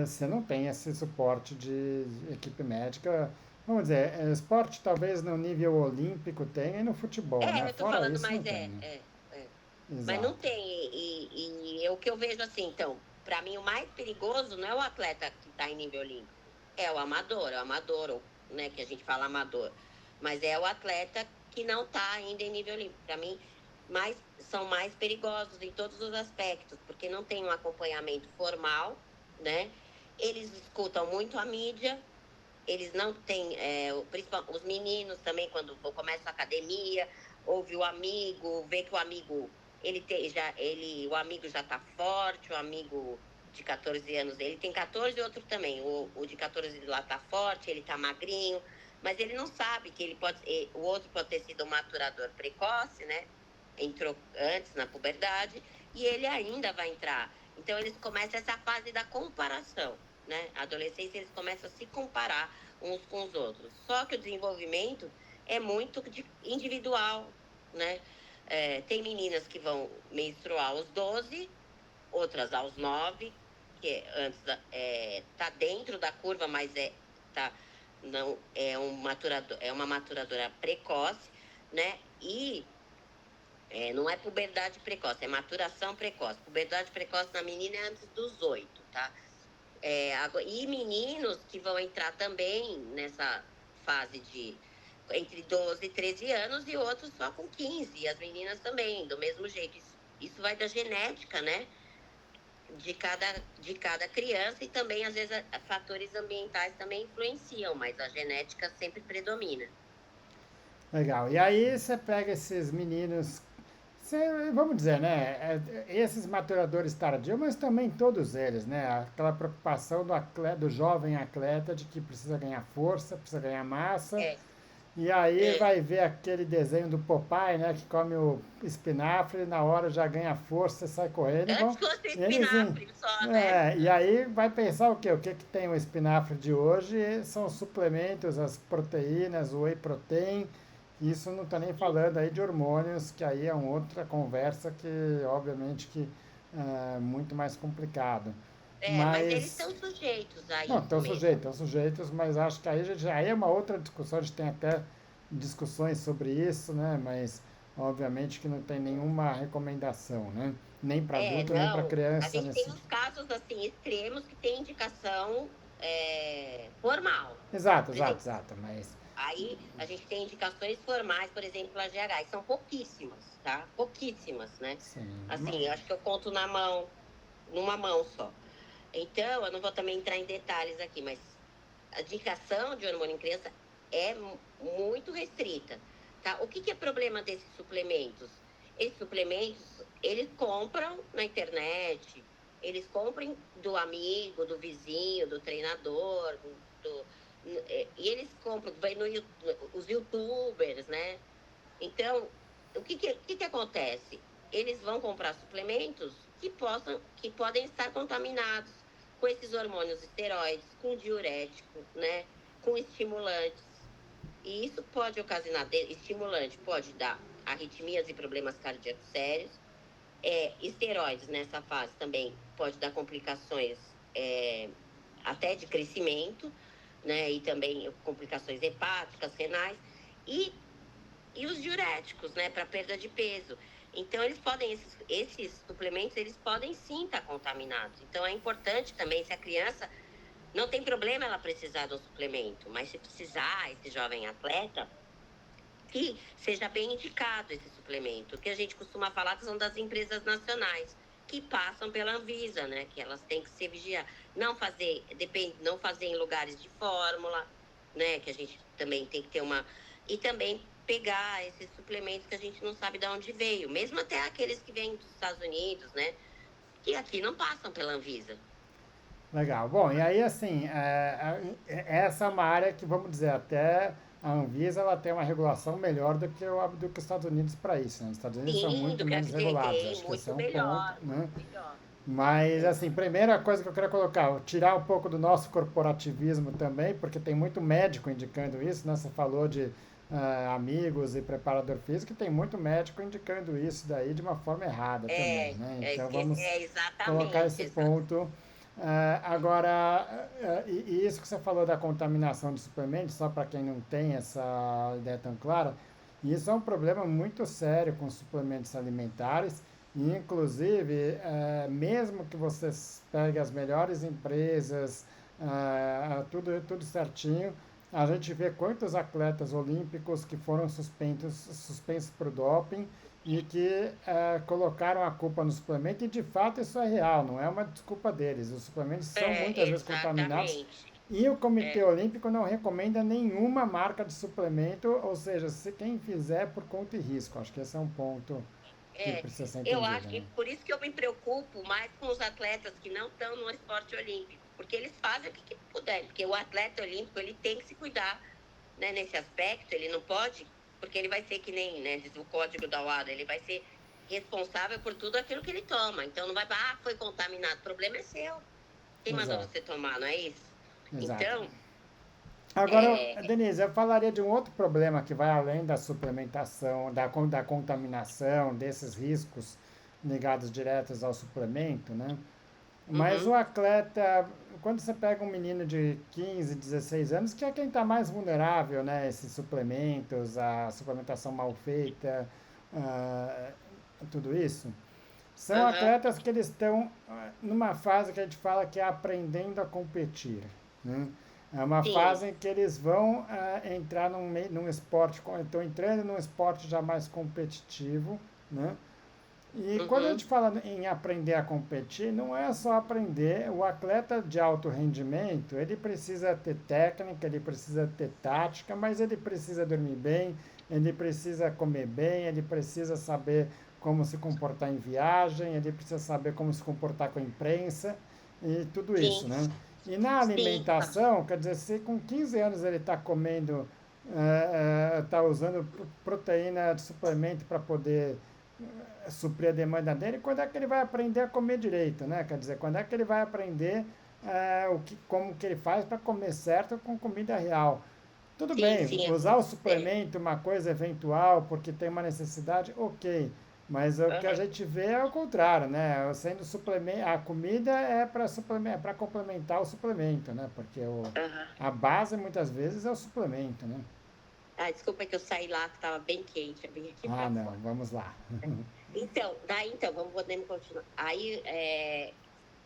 Speaker 1: você não tem esse suporte de equipe médica. Vamos dizer, esporte talvez no nível olímpico tenha e no futebol, né?
Speaker 2: eu tô
Speaker 1: Fora
Speaker 2: falando,
Speaker 1: isso, não
Speaker 2: mas
Speaker 1: tem, né?
Speaker 2: é. Mas não
Speaker 1: Exato.
Speaker 2: tem. E o que eu vejo assim, então, para mim o mais perigoso não é o atleta que está em nível olímpico, é o amador, né, que a gente fala amador, mas é o atleta que não está ainda em nível olímpico. Para mim, são mais perigosos em todos os aspectos, porque não tem um acompanhamento formal, né? Eles escutam muito a mídia, eles não têm, os meninos também, quando começam a academia, ouve o amigo, vê que o amigo, o amigo já tá forte, o amigo de 14 anos, ele tem 14 e outro também, o de 14 lá tá forte, ele tá magrinho, mas ele não sabe que o outro pode ter sido um maturador precoce, né? Entrou antes na puberdade, e ele ainda vai entrar. Então, eles começam essa fase da comparação, né? A adolescência, eles começam a se comparar uns com os outros. Só que o desenvolvimento é muito individual, né? Tem meninas que vão menstruar aos 12, outras aos 9, que tá dentro da curva, mas tá, não, é uma maturadora precoce, né? E não é puberdade precoce, é maturação precoce. Puberdade precoce na menina é antes dos 8, tá? E meninos que vão entrar também nessa fase de entre 12 e 13 anos e outros só com 15. E as meninas também, do mesmo jeito. Isso vai da genética, né? De cada criança e também, às vezes, fatores ambientais também influenciam, mas a genética sempre predomina.
Speaker 1: Legal. E aí você pega esses meninos, vamos dizer, né? Esses maturadores tardios, mas também todos eles, né? Aquela preocupação do atleta, do jovem atleta de que precisa ganhar força, precisa ganhar massa.
Speaker 2: É,
Speaker 1: E aí
Speaker 2: é.
Speaker 1: vai ver aquele desenho do Popeye, né? Que come o espinafre, na hora já ganha força, sai correndo.
Speaker 2: Antes
Speaker 1: Igual
Speaker 2: fosse
Speaker 1: eles,
Speaker 2: espinafre só, né?
Speaker 1: e aí vai pensar o quê? O que que tem o espinafre de hoje? São os suplementos, as proteínas, o whey protein. Isso não está nem falando aí de hormônios, que aí é uma outra conversa que, obviamente, que é muito mais complicado.
Speaker 2: Mas eles
Speaker 1: Mas
Speaker 2: estão sujeitos a
Speaker 1: não,
Speaker 2: isso mesmo.
Speaker 1: estão sujeitos, mas acho que aí, aí é uma outra discussão, a gente tem até discussões sobre isso, né? Mas obviamente que não tem nenhuma recomendação, né? Nem para adulto, nem para
Speaker 2: Não. A
Speaker 1: criança
Speaker 2: gente
Speaker 1: nesse.
Speaker 2: tem uns casos assim extremos que tem indicação formal.
Speaker 1: Exato,
Speaker 2: Por
Speaker 1: exato,
Speaker 2: exemplo,
Speaker 1: exato, mas
Speaker 2: aí a gente tem indicações formais, por exemplo, a GH, e são pouquíssimas, tá? Pouquíssimas, né?
Speaker 1: sim.
Speaker 2: Assim, eu acho que eu conto numa mão só. Então, eu não vou também entrar em detalhes aqui, mas a indicação de hormônio em criança é muito restrita, tá? O que é problema desses suplementos? Esses suplementos, eles compram na internet, eles compram do amigo, do vizinho, do treinador, e eles compram, vai no, os YouTubers, né? Então, o que acontece? Eles vão comprar suplementos que podem estar contaminados com esses hormônios esteroides, com diurético, né? Com estimulantes. E isso pode ocasionar, estimulante pode dar arritmias e problemas cardíacos sérios. Esteroides nessa fase também pode dar complicações até de crescimento, né? E também complicações hepáticas, renais. E e os diuréticos, né, para perda de peso. Então, esses suplementos, eles podem sim estar contaminados. Então, é importante também, se a criança não tem problema ela precisar de um suplemento, mas se precisar, esse jovem atleta, que seja bem indicado esse suplemento. O que a gente costuma falar são das empresas nacionais, que passam pela Anvisa, né, que elas têm que ser vigiar. Não fazer em lugares de fórmula, né, que a gente também tem que ter uma. E também pegar esses suplementos que a gente não sabe de onde veio, mesmo até aqueles que vêm dos Estados Unidos, né? Que aqui não passam pela Anvisa.
Speaker 1: Legal. Bom, e aí, assim, essa é uma área que, vamos dizer, até a Anvisa ela tem uma regulação melhor do que os Estados Unidos para isso, né? Os Estados Unidos são
Speaker 2: Sim,
Speaker 1: muito
Speaker 2: do que a
Speaker 1: menos
Speaker 2: FDA
Speaker 1: regulados,
Speaker 2: tem,
Speaker 1: acho que esse é um ponto, né?
Speaker 2: muito melhor.
Speaker 1: Mas,
Speaker 2: É,
Speaker 1: assim, primeira coisa que eu queria colocar, tirar um pouco do nosso corporativismo também, porque tem muito médico indicando isso, né? Você falou de amigos e preparador físico, e tem muito médico indicando isso daí de uma forma errada também, né? Então, vamos colocar
Speaker 2: exatamente,
Speaker 1: esse ponto. E isso que você falou da contaminação de suplementos, só para quem não tem essa ideia tão clara, isso é um problema muito sério com suplementos alimentares. E, inclusive, mesmo que você pegue as melhores empresas, tudo certinho, a gente vê quantos atletas olímpicos que foram suspensos por doping e que colocaram a culpa no suplemento, e de fato isso é real, não é uma desculpa deles. Os suplementos são muitas vezes contaminados
Speaker 2: exatamente.
Speaker 1: e o Comitê
Speaker 2: É,
Speaker 1: Olímpico não recomenda nenhuma marca de suplemento, ou seja, se quem fizer por conta e risco. Acho que esse é um ponto que
Speaker 2: é,
Speaker 1: precisa ser
Speaker 2: eu
Speaker 1: entendido,
Speaker 2: acho que
Speaker 1: né?
Speaker 2: por isso que eu me preocupo mais com os atletas que não estão no esporte olímpico, porque eles fazem o que puder, porque o atleta olímpico ele tem que se cuidar, né, nesse aspecto, ele não pode, porque ele vai ser que nem, né, diz o código da WADA, ele vai ser responsável por tudo aquilo que ele toma. Então não vai falar, foi contaminado, o problema é seu. Quem mandou
Speaker 1: Exato,
Speaker 2: você tomar, não é isso?
Speaker 1: exato.
Speaker 2: Então,
Speaker 1: Agora,
Speaker 2: é,
Speaker 1: Denise, eu falaria de um outro problema que vai além da suplementação, da contaminação, desses riscos ligados diretos ao suplemento, né? Mas o
Speaker 2: uhum,
Speaker 1: atleta, quando você pega um menino de 15, 16 anos, que é quem está mais vulnerável, né? Esses suplementos, a suplementação mal feita, ah, tudo isso, são
Speaker 2: aham,
Speaker 1: atletas que eles estão numa fase que a gente fala que é aprendendo a competir, né? É uma
Speaker 2: sim,
Speaker 1: fase em que eles vão entrar num esporte, estão entrando num esporte já mais competitivo, né? E quando a
Speaker 2: uhum,
Speaker 1: gente fala em aprender a competir, não é só aprender. O atleta de alto rendimento, ele precisa ter técnica, ele precisa ter tática, mas ele precisa dormir bem, ele precisa comer bem, ele precisa saber como se comportar em viagem, ele precisa saber como se comportar com a imprensa e tudo isso,
Speaker 2: sim,
Speaker 1: né? E na
Speaker 2: sim,
Speaker 1: alimentação, quer dizer, se com 15 anos ele está comendo, está usando proteína de suplemento para poder suprir a demanda dele, quando é que ele vai aprender a comer direito, né? Quer dizer, quando é que ele vai aprender como que ele faz para comer certo com comida real. Tudo
Speaker 2: sim,
Speaker 1: bem,
Speaker 2: sim,
Speaker 1: usar o
Speaker 2: é,
Speaker 1: suplemento, uma coisa eventual, porque tem uma necessidade, ok. Mas o que a
Speaker 2: aham,
Speaker 1: gente vê é o contrário, né? Sendo suplemento, a comida é para complementar o suplemento, né? Porque
Speaker 2: aham.
Speaker 1: a base muitas vezes é o suplemento, né?
Speaker 2: Ah, desculpa que eu saí lá, que estava bem quente, eu vim aqui
Speaker 1: Ah,
Speaker 2: para
Speaker 1: não,
Speaker 2: fora.
Speaker 1: vamos lá.
Speaker 2: Então, vamos podemos continuar. Aí,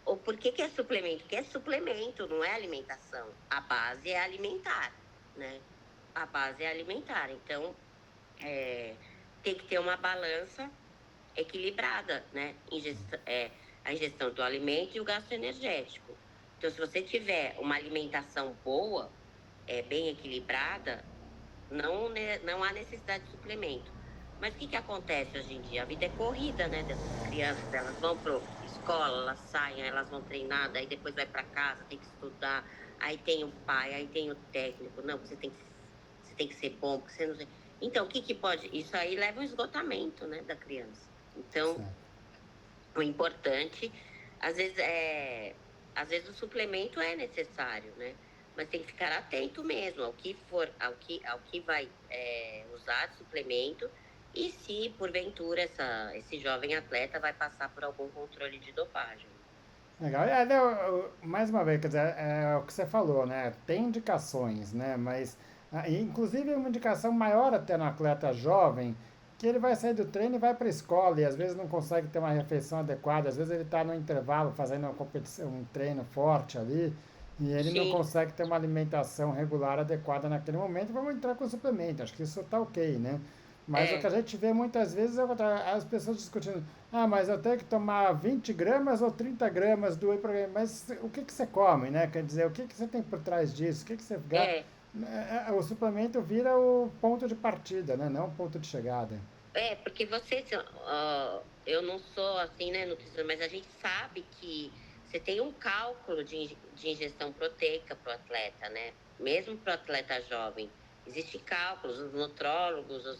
Speaker 2: o porquê que é suplemento? Porque é suplemento, não é alimentação. A base é alimentar, né? A base é alimentar. Então, é, tem que ter uma balança equilibrada, né? A ingestão do alimento e o gasto energético. Então, se você tiver uma alimentação boa, bem equilibrada, não há necessidade de suplemento. Mas o que acontece hoje em dia? A vida é corrida, né? Dessas crianças, elas vão para escola, elas saem, elas vão treinar, aí depois vai para casa, tem que estudar, aí tem o pai, aí tem o técnico. Não, você tem que ser bom, porque você não sei. Então, o que pode? Isso aí leva ao esgotamento, né, da criança. Então,
Speaker 1: Certo.
Speaker 2: o importante, às vezes, às vezes o suplemento é necessário, né? Mas tem que ficar atento mesmo ao que for, ao que vai usar de suplemento e se, porventura, esse jovem atleta vai passar por algum controle de dopagem.
Speaker 1: Legal. Mais uma vez, quer dizer, é o que você falou, né? Tem indicações, né? Mas, inclusive, uma indicação maior até no atleta jovem, que ele vai sair do treino e vai para a escola e às vezes não consegue ter uma refeição adequada, às vezes ele está no intervalo fazendo uma competição, um treino forte ali e ele não
Speaker 2: Sim,
Speaker 1: consegue ter uma alimentação regular adequada naquele momento. Vamos entrar com suplemento, acho que isso está ok, né? Mas o que a
Speaker 2: é,
Speaker 1: gente vê muitas vezes é as pessoas discutindo: ah, mas eu tenho que tomar 20 gramas ou 30 gramas do whey protein. Mas o que você come, né? Quer dizer, o que você tem por trás disso? O que você gasta?
Speaker 2: é.
Speaker 1: O suplemento vira o ponto de partida, né? Não o ponto de chegada.
Speaker 2: Porque eu não sou assim, né, nutricionista, mas a gente sabe que você tem um cálculo de ingestão proteica para o atleta, né? Mesmo para o atleta jovem. Existem cálculos, os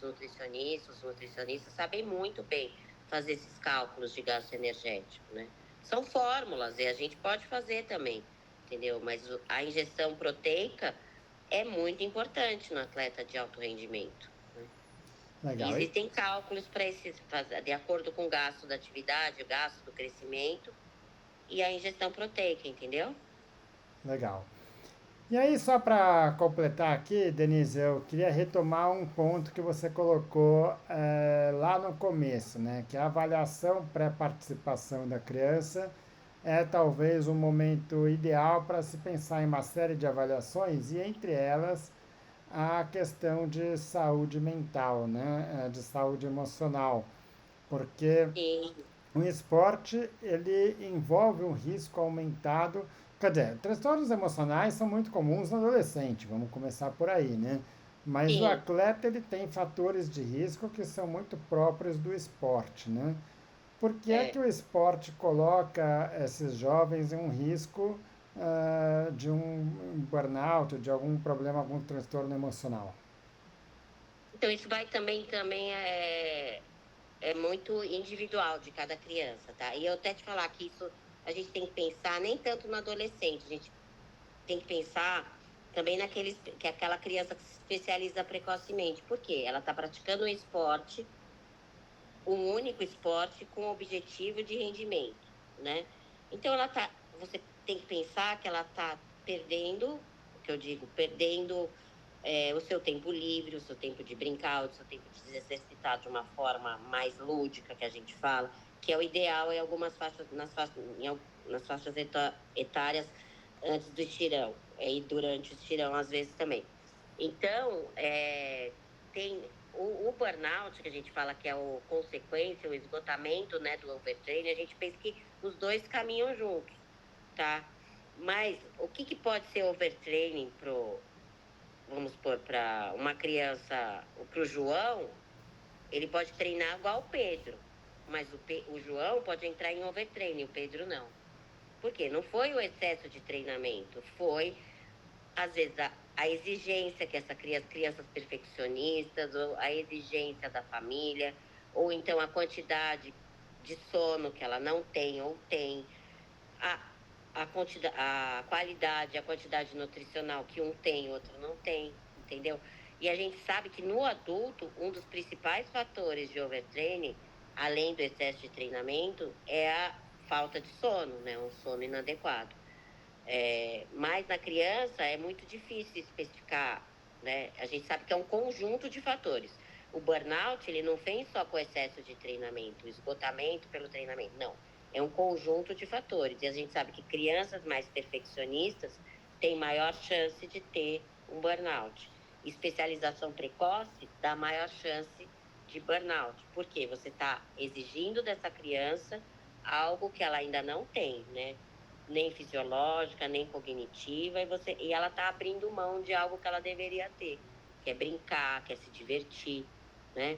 Speaker 2: nutricionistas sabem muito bem fazer esses cálculos de gasto energético, né? São fórmulas e a gente pode fazer também, entendeu? Mas a ingestão proteica é muito importante no atleta de alto rendimento, né? E
Speaker 1: Legal.
Speaker 2: existem cálculos para esses, de acordo com o gasto da atividade, o gasto do crescimento e a ingestão proteica, entendeu?
Speaker 1: Legal. E aí, só para completar aqui, Denise, eu queria retomar um ponto que você colocou lá no começo, né? Que a avaliação pré-participação da criança é talvez um momento ideal para se pensar em uma série de avaliações e entre elas a questão de saúde mental, né? De saúde emocional, porque
Speaker 2: Sim,
Speaker 1: o esporte, ele envolve um risco aumentado. Quer dizer, transtornos emocionais são muito comuns no adolescente, vamos começar por aí, né? Mas o
Speaker 2: sim,
Speaker 1: atleta, ele tem fatores de risco que são muito próprios do esporte, né? Por que é que
Speaker 2: é.
Speaker 1: o esporte coloca esses jovens em um risco de um burnout, de algum problema, algum transtorno emocional?
Speaker 2: Então, isso vai também é muito individual de cada criança, tá? E eu até te falar que isso a gente tem que pensar nem tanto no adolescente, a gente tem que pensar também naqueles que é aquela criança que se especializa precocemente. Por quê? Ela está praticando um esporte, um único esporte com objetivo de rendimento, né? Então você tem que pensar que ela está perdendo, o que eu digo, perdendo o seu tempo livre, o seu tempo de brincar, o seu tempo de se exercitar de uma forma mais lúdica, que a gente fala, que é o ideal em algumas faixas, nas faixas etárias antes do estirão, e durante o estirão às vezes também. Então, tem o burnout, que a gente fala que é o consequência, o esgotamento, né, do overtraining, a gente pensa que os dois caminham juntos, tá? Mas o que pode ser overtraining vamos supor, para uma criança, para o João, ele pode treinar igual o Pedro, mas o João pode entrar em overtraining, o Pedro não. Por quê? Não foi o excesso de treinamento, foi às vezes a exigência que essa crianças perfeccionistas, ou a exigência da família, ou então a quantidade de sono que ela não tem ou tem, a, a qualidade, a quantidade nutricional que um tem, outro não tem, entendeu? E a gente sabe que no adulto, um dos principais fatores de overtraining, além do excesso de treinamento, é a falta de sono, né? Um sono inadequado. Mas na criança é muito difícil especificar, né? A gente sabe que é um conjunto de fatores. O burnout, ele não vem só com excesso de treinamento, esgotamento pelo treinamento, não. É um conjunto de fatores. E a gente sabe que crianças mais perfeccionistas têm maior chance de ter um burnout. Especialização precoce dá maior chance de burnout. Porque você está exigindo dessa criança algo que ela ainda não tem, né? Nem fisiológica, nem cognitiva, e ela está abrindo mão de algo que ela deveria ter, que é brincar, que é se divertir, né?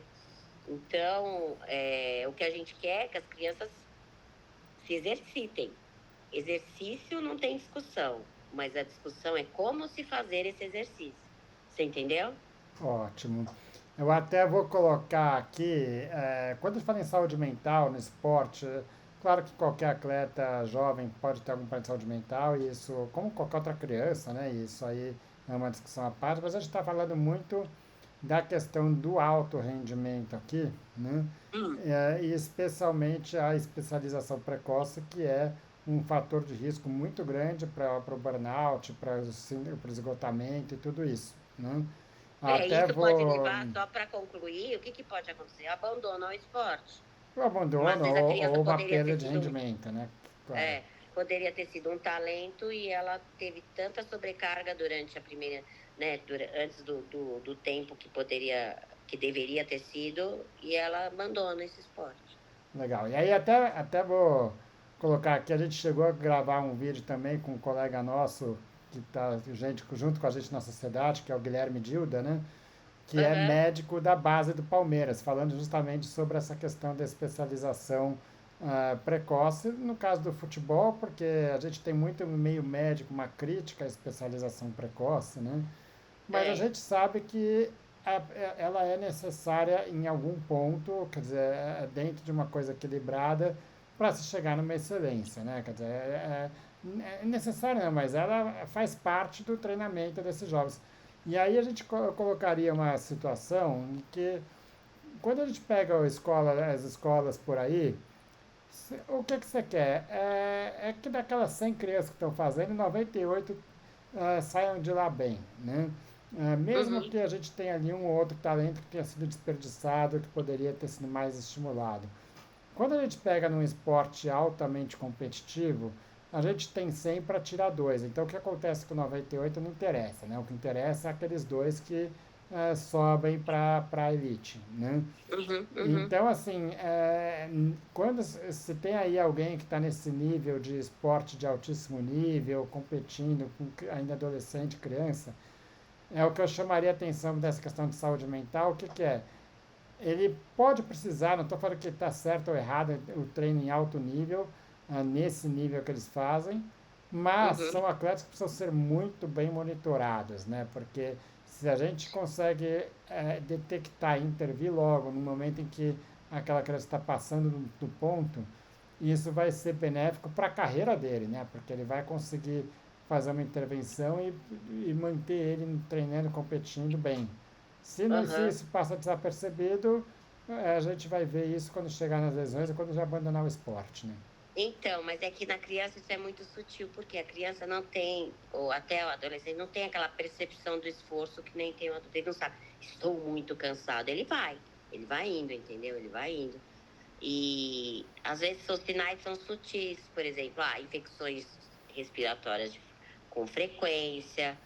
Speaker 2: Então, o que a gente quer é que as crianças se exercitem. Exercício não tem discussão, mas a discussão é como se fazer esse exercício. Você entendeu?
Speaker 1: Ótimo. Eu até vou colocar aqui, quando a gente fala em saúde mental no esporte, claro que qualquer atleta jovem pode ter algum problema de saúde mental, e isso, como qualquer outra criança, né? Isso aí é uma discussão à parte, mas a gente está falando muito da questão do alto rendimento aqui, né?
Speaker 2: Hum.
Speaker 1: E especialmente a especialização precoce, que é um fator de risco muito grande para o burnout, para o esgotamento e tudo isso, né? Até
Speaker 2: Isso pode
Speaker 1: vou.
Speaker 2: levar, só para concluir, o que pode acontecer? Abandona o esporte.
Speaker 1: O
Speaker 2: Às
Speaker 1: abandono
Speaker 2: vezes a criança
Speaker 1: ou uma
Speaker 2: poderia ter
Speaker 1: perda de
Speaker 2: sido
Speaker 1: rendimento, né? Claro.
Speaker 2: poderia ter sido um talento e ela teve tanta sobrecarga durante a primeira, né, antes do tempo que deveria ter sido, e ela abandona esse esporte.
Speaker 1: Legal. E aí até vou colocar aqui, a gente chegou a gravar um vídeo também com um colega nosso que está junto com a gente na sociedade, que é o Guilherme Dilda, né? Que é
Speaker 2: Aham.
Speaker 1: médico da base do Palmeiras, falando justamente sobre essa questão da especialização precoce, no caso do futebol, porque a gente tem muito meio médico, uma crítica à especialização precoce, né? Mas a
Speaker 2: É,
Speaker 1: gente sabe que ela é necessária em algum ponto, quer dizer, dentro de uma coisa equilibrada, para se chegar numa excelência, né? Quer dizer, é necessária, não, mas ela faz parte do treinamento desses jovens. E aí a gente colocaria uma situação em que, quando a gente pega as escolas por aí, o que você quer? É que daquelas 100 crianças que estão fazendo, 98 saiam de lá bem, né? Mesmo
Speaker 2: uhum,
Speaker 1: que a gente tenha ali um ou outro talento que tenha sido desperdiçado, que poderia ter sido mais estimulado. Quando a gente pega num esporte altamente competitivo, a gente tem 100 para tirar dois. Então, o que acontece com 98 não interessa, né? O que interessa é aqueles dois que sobem para a elite, né?
Speaker 2: uhum, uhum.
Speaker 1: Então, assim, quando se tem aí alguém que está nesse nível de esporte de altíssimo nível, competindo com ainda adolescente, criança, é o que eu chamaria a atenção dessa questão de saúde mental. O que, que é? Ele pode precisar, não estou falando que está certo ou errado o treino em alto nível, nesse nível que eles fazem, mas
Speaker 2: Uhum.
Speaker 1: são atletas que precisam ser muito bem monitorados, né? Porque se a gente consegue detectar e intervir logo no momento em que aquela criança está passando do ponto, isso vai ser benéfico para a carreira dele, né? Porque ele vai conseguir fazer uma intervenção e manter ele treinando, competindo bem. Se
Speaker 2: Aham.
Speaker 1: isso passa desapercebido, a gente vai ver isso quando chegar nas lesões e quando já abandonar o esporte, né?
Speaker 2: Então, mas é que na criança isso é muito sutil, porque a criança não tem, ou até o adolescente, não tem aquela percepção do esforço que nem tem o adulto. Ele não sabe, estou muito cansado. Ele vai indo, entendeu? Ele vai indo. E às vezes os sinais são sutis, por exemplo, infecções respiratórias com frequência,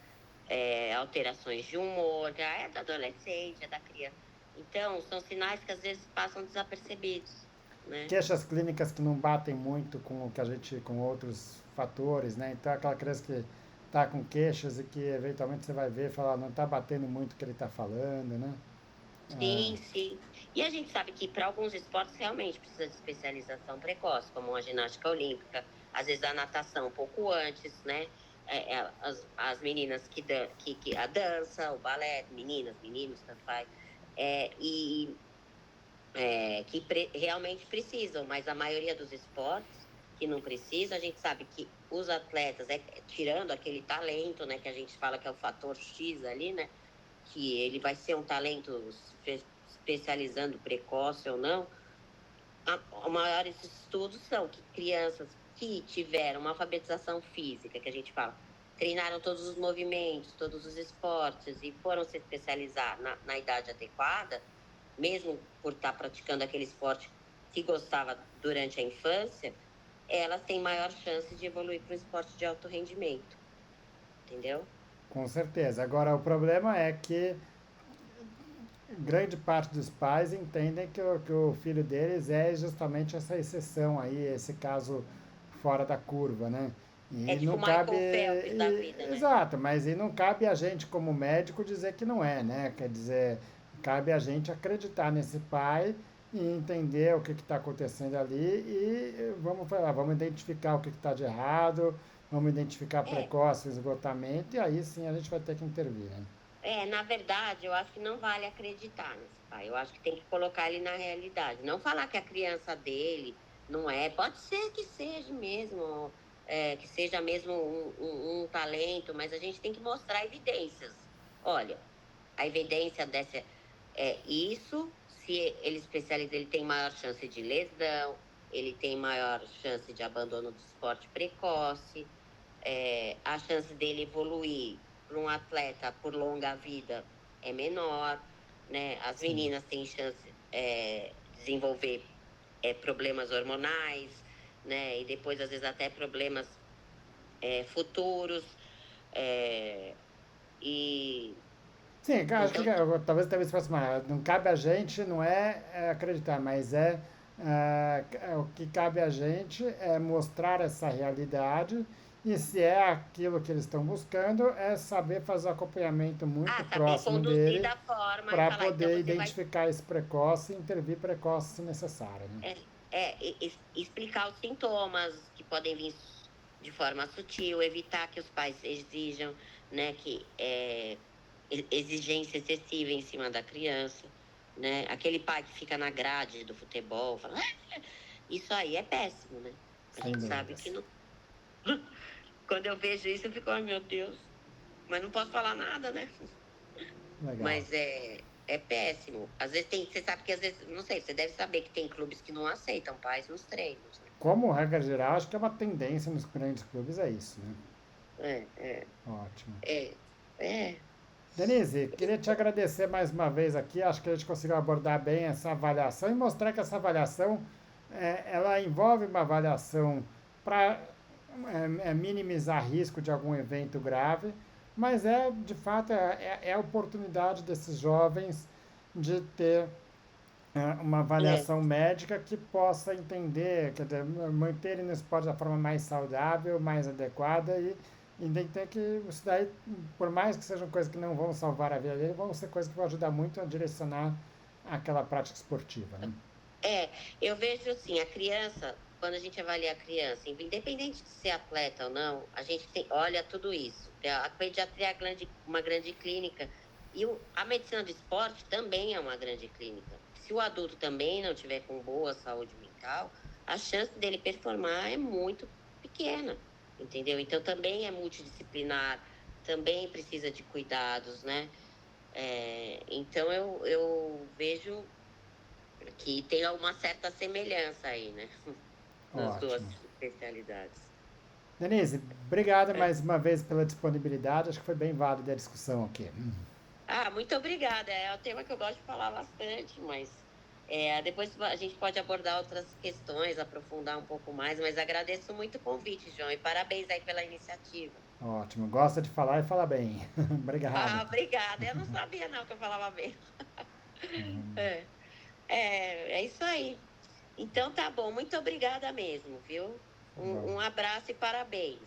Speaker 2: alterações de humor, que é da adolescente, é da criança. Então, são sinais que às vezes passam desapercebidos, né?
Speaker 1: Queixas clínicas que não batem muito com o que a gente, com outros fatores, né? Então, aquela criança que está com queixas e que eventualmente você vai ver e falar, não está batendo muito o que ele está falando, né?
Speaker 2: Sim, sim. E a gente sabe que para alguns esportes realmente precisa de especialização precoce, como a ginástica olímpica, às vezes a natação um pouco antes, né? As meninas que a dança, o balé, meninas, meninos, tanto faz, e que realmente precisam, mas a maioria dos esportes que não precisa, a gente sabe que os atletas, tirando aquele talento, né, que a gente fala que é o fator X ali, né? Que ele vai ser um talento especializando precoce ou não, os maiores estudos são que crianças que tiveram uma alfabetização física, que a gente fala, treinaram todos os movimentos, todos os esportes e foram se especializar na idade adequada, mesmo por estar praticando aquele esporte que gostava durante a infância, elas têm maior chance de evoluir para o esporte de alto rendimento, entendeu?
Speaker 1: Com certeza. Agora, o problema é que grande parte dos pais entendem que o filho deles é justamente essa exceção aí, esse caso fora da curva, né?
Speaker 2: É
Speaker 1: E
Speaker 2: tipo
Speaker 1: não
Speaker 2: o
Speaker 1: cabe.
Speaker 2: Michael Phelps da vida, né?
Speaker 1: Exato, mas e não cabe a gente, como médico, dizer que não é, né? Quer dizer, cabe a gente acreditar nesse pai e entender o que está acontecendo ali e vamos falar, vamos identificar o que está de errado, vamos identificar
Speaker 2: É,
Speaker 1: precoce, esgotamento, e aí sim a gente vai ter que intervir, né?
Speaker 2: na verdade, eu acho que não vale acreditar nesse pai. Eu acho que tem que colocar ele na realidade. Não falar que a criança dele não é. Pode ser que seja mesmo, que seja mesmo um talento, mas a gente tem que mostrar evidências. Olha, a evidência dessa é isso. Se ele especializa, ele tem maior chance de lesão, ele tem maior chance de abandono do esporte precoce, a chance dele evoluir para um atleta por longa vida é menor, né? As
Speaker 1: Sim.
Speaker 2: meninas têm chance de desenvolver problemas hormonais, né? E depois, às vezes, até problemas futuros. É, e
Speaker 1: Sim, acho que
Speaker 2: então,
Speaker 1: talvez se fosse uma. Não cabe a gente, não é acreditar, mas é O que cabe a gente é mostrar essa realidade e se é aquilo que eles estão buscando, é saber fazer o acompanhamento muito
Speaker 2: Saber
Speaker 1: próximo
Speaker 2: conduzir
Speaker 1: dele
Speaker 2: da forma e
Speaker 1: para
Speaker 2: falar, então
Speaker 1: poder
Speaker 2: você vai
Speaker 1: identificar esse precoce e intervir precoce se necessário, né?
Speaker 2: explicar os sintomas que podem vir de forma sutil, evitar que os pais exijam, né, exigência excessiva em cima da criança, né? Aquele pai que fica na grade do futebol, fala, isso aí é péssimo, né? A
Speaker 1: Sem
Speaker 2: gente sabe que
Speaker 1: dúvidas.
Speaker 2: não. Quando eu vejo isso, eu fico, ai meu Deus, mas não posso falar nada, né?
Speaker 1: Legal.
Speaker 2: Mas é péssimo. Às vezes você sabe que às vezes, não sei, você deve saber que tem clubes que não aceitam pais nos treinos, né?
Speaker 1: Como regra geral, acho que é uma tendência nos grandes clubes, é isso, né?
Speaker 2: É, é,
Speaker 1: Ótimo.
Speaker 2: é, é.
Speaker 1: Denise, queria te agradecer mais uma vez aqui. Acho que a gente conseguiu abordar bem essa avaliação e mostrar que essa avaliação ela envolve uma avaliação para minimizar risco de algum evento grave, mas de fato é a oportunidade desses jovens de ter uma
Speaker 2: É.
Speaker 1: avaliação médica que possa entender, quer dizer, manter ele no esporte da forma mais saudável, mais adequada e entender que isso daí, por mais que sejam coisas que não vão salvar a vida dele, vão ser coisas que vão ajudar muito a direcionar aquela prática esportiva, né?
Speaker 2: É, eu vejo assim, a criança, quando a gente avalia a criança, independente de ser atleta ou não, a gente olha tudo isso. A pediatria é uma grande clínica e a medicina do esporte também é uma grande clínica. Se o adulto também não tiver com boa saúde mental, a chance dele performar é muito pequena, entendeu? Então também é multidisciplinar, também precisa de cuidados, né? Então eu vejo que tem uma certa semelhança aí, né? Nas duas
Speaker 1: Ótimo.
Speaker 2: especialidades.
Speaker 1: Denise, obrigado
Speaker 2: É.
Speaker 1: mais uma vez pela disponibilidade. Acho que foi bem válida a discussão aqui.
Speaker 2: Muito obrigada. É um tema que eu gosto de falar bastante, mas depois a gente pode abordar outras questões, aprofundar um pouco mais, mas agradeço muito o convite, João, e parabéns aí pela iniciativa.
Speaker 1: Ótimo. Gosta de falar e falar bem. Obrigado.
Speaker 2: Obrigada. Eu não sabia não que eu falava bem. É, é isso aí. Então tá bom, muito obrigada mesmo, viu? Um abraço e parabéns.